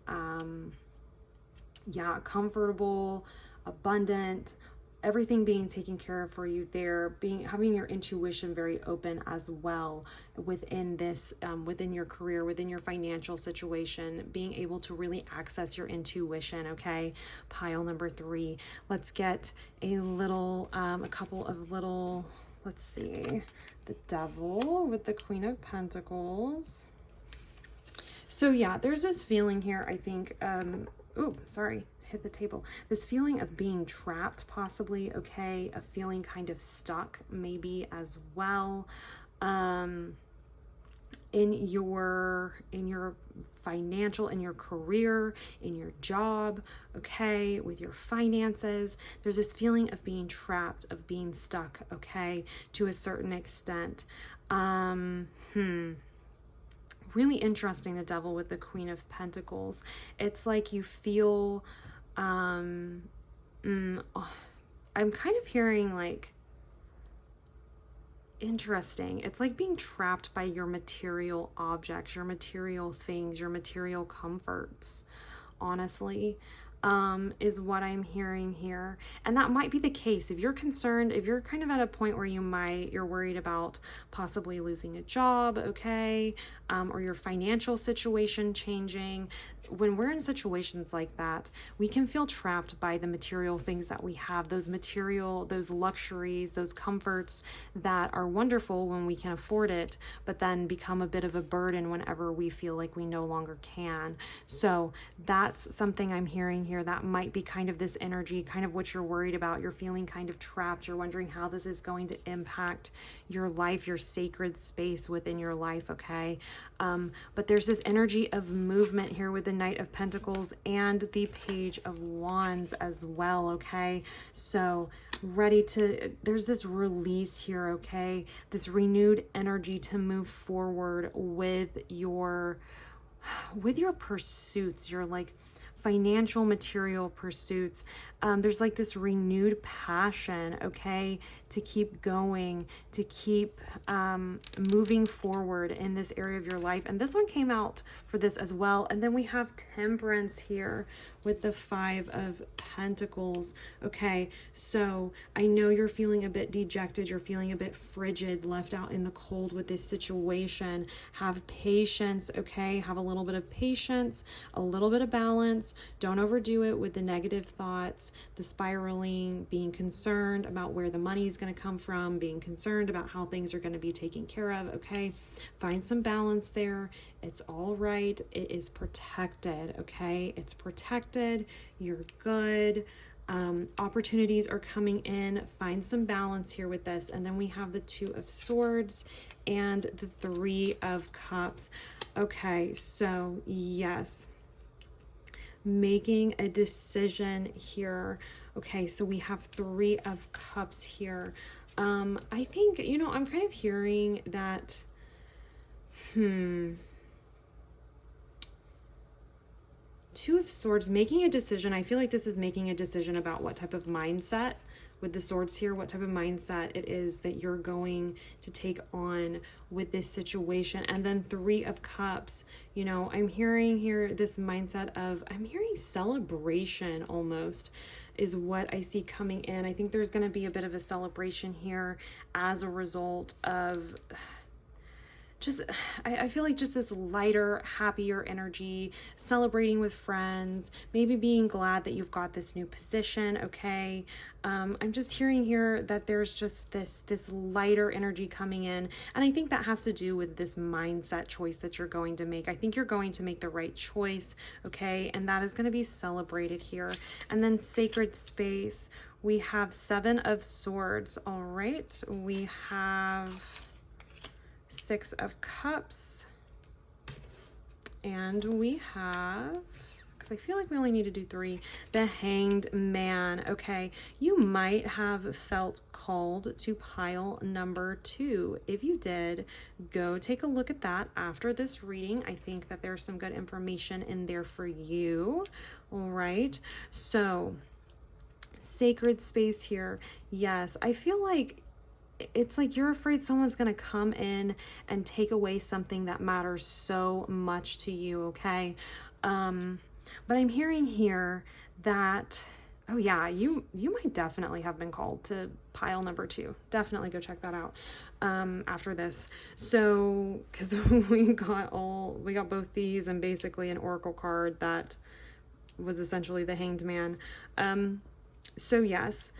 comfortable, abundant, everything being taken care of for you there, having your intuition very open as well within this, within your career, within your financial situation, being able to really access your intuition. Okay. Pile number 3. Let's get a couple of little, let's see, the Devil with the Queen of Pentacles. So yeah, there's this feeling here, I think, hit the table. This feeling of being trapped possibly, okay, of feeling kind of stuck maybe as well, in your financial, in your career, in your job, okay, with your finances. There's this feeling of being trapped, of being stuck, okay, to a certain extent. Really interesting, the Devil with the Queen of Pentacles. It's like you feel, I'm kind of hearing like, interesting. It's like being trapped by your material objects, your material things, your material comforts, honestly, is what I'm hearing here. And that might be the case if you're concerned, if you're kind of at a point where you're worried about possibly losing a job, okay, or your financial situation changing. when we're in situations like that, we can feel trapped by the material things that we have, those luxuries, those comforts that are wonderful when we can afford it, but then become a bit of a burden whenever we feel like we no longer can. So that's something I'm hearing here. That might be kind of this energy, kind of what you're worried about. You're feeling kind of trapped. You're wondering how this is going to impact your life, your sacred space within your life, okay? But there's this energy of movement here with the Knight of Pentacles and the Page of Wands as well, okay? So there's this release here, okay? This renewed energy to move forward with your pursuits, your like financial, material pursuits. There's like this renewed passion, okay, to keep going, to keep moving forward in this area of your life. And this one came out for this as well. And then we have Temperance here with the Five of Pentacles. Okay, so I know you're feeling a bit dejected. You're feeling a bit frigid, left out in the cold with this situation. Have patience, okay? Have a little bit of patience, a little bit of balance. Don't overdo it with the negative thoughts, the spiraling, being concerned about where the money is going to come from, being concerned about how things are going to be taken care of, okay? Find some balance there. It's all right. It is protected, okay? It's protected. You're good. Opportunities are coming in. Find some balance here with this. And then we have the Two of Swords and the Three of Cups. Okay, so yes, making a decision here. Okay, so we have Three of Cups here. I think, I'm kind of hearing that, Two of Swords, making a decision. I feel like this is making a decision about what type of mindset with the swords here, what type of mindset it is that you're going to take on with this situation. And then Three of Cups, I'm hearing here this mindset of, I'm hearing celebration almost is what I see coming in. I think there's going to be a bit of a celebration here as a result of I feel like just this lighter, happier energy, celebrating with friends, maybe being glad that you've got this new position, okay? I'm just hearing here that there's just this lighter energy coming in, and I think that has to do with this mindset choice that you're going to make. I think you're going to make the right choice, okay? And that is going to be celebrated here. And then sacred space, we have Seven of Swords, all right? We have Six of Cups, and we have, because I feel like we only need to do three, the Hanged Man. Okay, you might have felt called to pile number 2. If you did, go take a look at that after this reading. I think that there's some good information in there for you. All right, so sacred space here. Yes, I feel like it's like you're afraid someone's going to come in and take away something that matters so much to you, okay? But I'm hearing here that, oh yeah, you might definitely have been called to pile number 2. Definitely go check that out after this. So, because we got both these and basically an oracle card that was essentially the Hanged Man. So yes.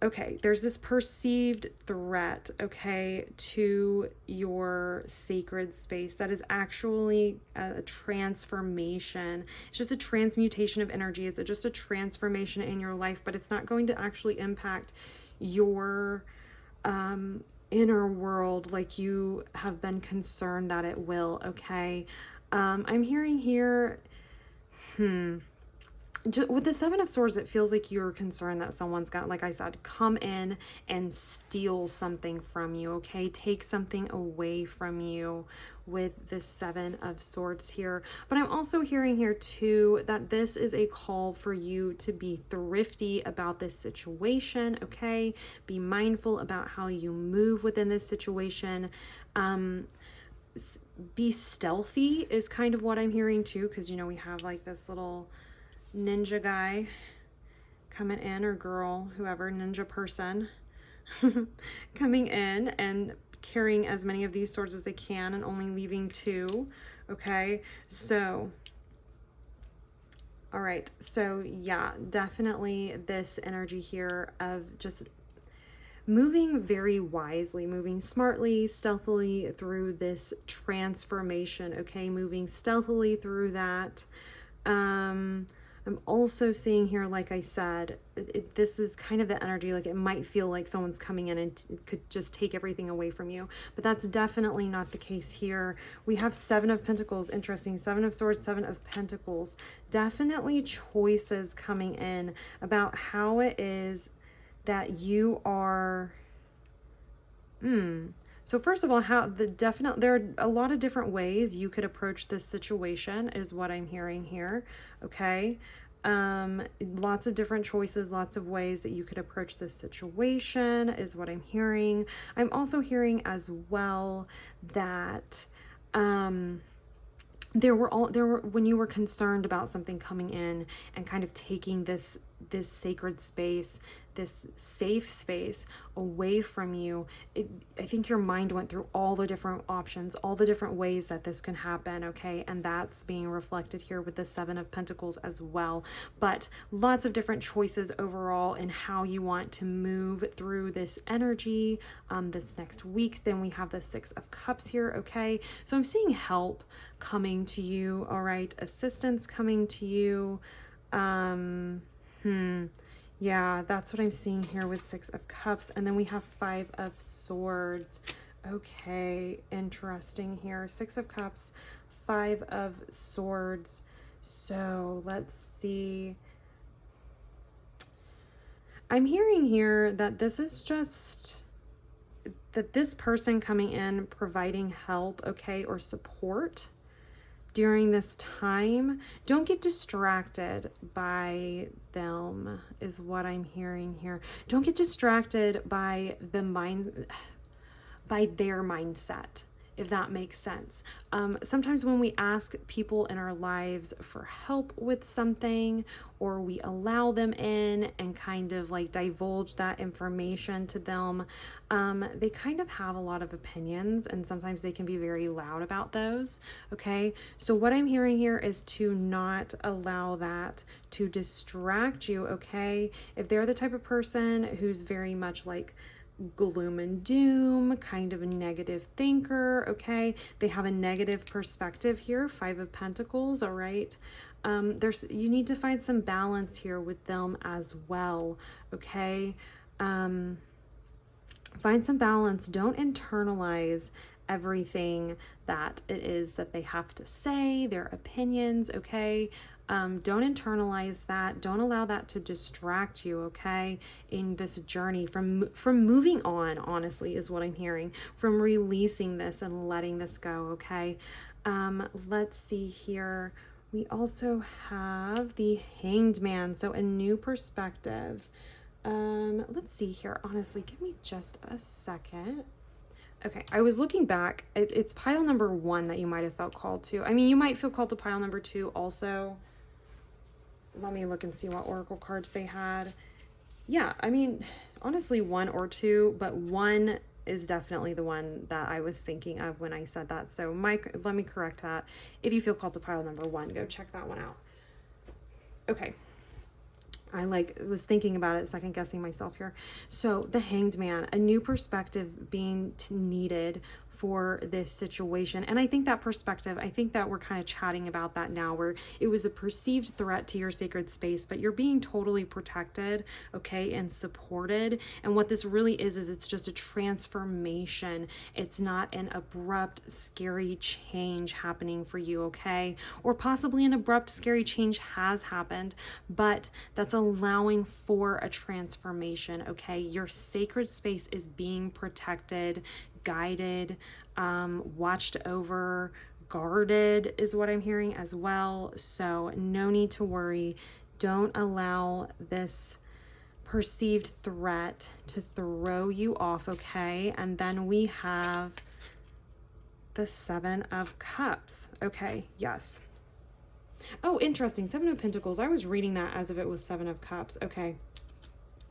Okay, there's this perceived threat, okay, to your sacred space that is actually a transformation. It's just a transmutation of energy. It's just a transformation in your life, but it's not going to actually impact your inner world like you have been concerned that it will, okay? I'm hearing here, with the Seven of Swords, it feels like you're concerned that someone's got, like I said, come in and steal something from you, okay? Take something away from you with the Seven of Swords here. But I'm also hearing here too that this is a call for you to be thrifty about this situation, okay? Be mindful about how you move within this situation. Be stealthy is kind of what I'm hearing too, because, we have like this little ninja guy coming in, or girl, whoever, ninja person coming in and carrying as many of these swords as they can and only leaving 2. Okay, so All right. So yeah, definitely this energy here of just moving very wisely, moving smartly, stealthily through this transformation. Okay. Moving stealthily through that. I'm also seeing here, like I said, this is kind of the energy, like it might feel like someone's coming in and could just take everything away from you, but that's definitely not the case here. We have Seven of Pentacles, interesting, Seven of Swords, Seven of Pentacles, definitely choices coming in about how it is that you are, So first of all, there are a lot of different ways you could approach this situation is what I'm hearing here. Okay. Lots of different choices, lots of ways that you could approach this situation is what I'm hearing. I'm also hearing as well that, there were when you were concerned about something coming in and kind of taking this sacred space, this safe space away from you, I think your mind went through all the different options, all the different ways that this can happen, okay? And that's being reflected here with the Seven of Pentacles as well. But lots of different choices overall in how you want to move through this energy this next week. Then we have the Six of Cups here, okay? So I'm seeing help coming to you, all right? Assistance coming to you. Yeah, that's what I'm seeing here with Six of Cups. And then we have Five of Swords. Okay, interesting here. Six of Cups, Five of Swords. So let's see. I'm hearing here that this is just that this person coming in providing help, okay, or support during this time. Don't get distracted by them is what I'm hearing here. Don't get distracted by their mindset, if that makes sense. Sometimes when we ask people in our lives for help with something, or we allow them in and kind of like divulge that information to them, they kind of have a lot of opinions, and sometimes they can be very loud about those. Okay, so what I'm hearing here is to not allow that to distract you. Okay, if they're the type of person who's very much like gloom and doom, kind of a negative thinker, okay, they have a negative perspective here, Five of Pentacles, all right, you need to find some balance here with them as well, okay, find some balance. Don't internalize everything that it is that they have to say, their opinions, okay? Don't internalize that. Don't allow that to distract you, okay? In this journey from moving on, honestly, is what I'm hearing. From releasing this and letting this go, okay? Let's see here. We also have the Hanged Man, so a new perspective. Let's see here. Honestly, give me just a second. Okay, I was looking back. It's pile number 1 that you might have felt called to. I mean, you might feel called to pile number 2 also. Let me look and see what oracle cards they had. Yeah, I mean, honestly, 1 or 2, but 1 is definitely the one that I was thinking of when I said that. So Mike, let me correct that. If you feel called to pile number 1, go check that one out. Okay. I was thinking about it, second guessing myself here. So the Hanged Man, a new perspective being needed for this situation. And I think that perspective, I think that we're kind of chatting about that now, where it was a perceived threat to your sacred space, but you're being totally protected, okay, and supported. And what this really is it's just a transformation. It's not an abrupt, scary change happening for you, okay? Or possibly an abrupt, scary change has happened, but that's allowing for a transformation, okay? Your sacred space is being protected, guided, watched over, guarded is what I'm hearing as well. So no need to worry. Don't allow this perceived threat to throw you off, okay? And then we have the Seven of Cups. Okay, yes. Oh, interesting. Seven of Pentacles. I was reading that as if it was Seven of Cups. Okay.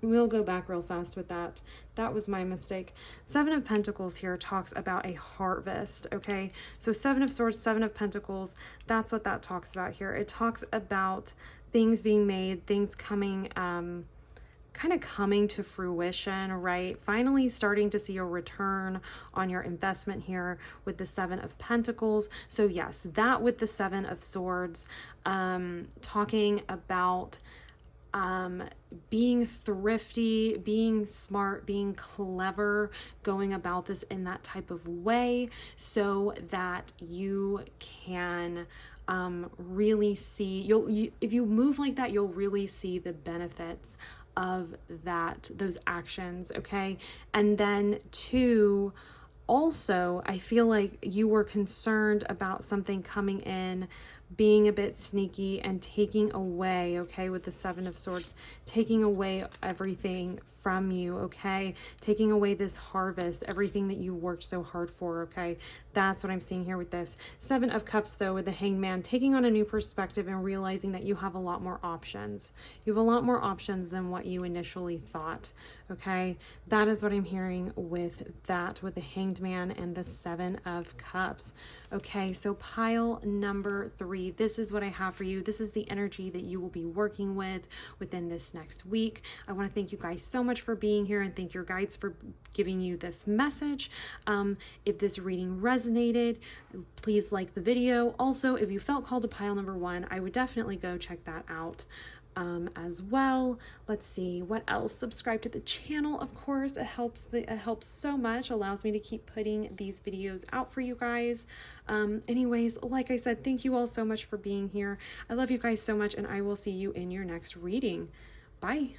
We'll go back real fast with that. That was my mistake. Seven of Pentacles here talks about a harvest, okay? So Seven of Swords, Seven of Pentacles, that's what that talks about here. It talks about things being made, things coming, kind of coming to fruition, right? Finally starting to see a return on your investment here with the Seven of Pentacles. So yes, that with the Seven of Swords, talking about being thrifty, being smart, being clever, going about this in that type of way so that you can really see, if you move like that, you'll really see the benefits of those actions. Okay. And then two, also, I feel like you were concerned about something coming in, being a bit sneaky and taking away, okay, with the Seven of Swords, taking away everything from you, okay, taking away this harvest, everything that you worked so hard for, okay. That's what I'm seeing here with this Seven of Cups, though, with the Hangman, taking on a new perspective and realizing that you have a lot more options. You have a lot more options than what you initially thought, okay. That is what I'm hearing with that, with the Hanged Man and the Seven of Cups. Okay, so pile number 3, this is what I have for you. This is the energy that you will be working with within this next week. I want to thank you guys so much for being here and thank your guides for giving you this message. If this reading resonated, please like the video. Also, if you felt called to pile number 1, I would definitely go check that out as well. Let's see what else. Subscribe to the channel, of course. It helps so much, allows me to keep putting these videos out for you guys. Anyways, like I said, thank you all so much for being here. I love you guys so much, and I will see you in your next reading. Bye.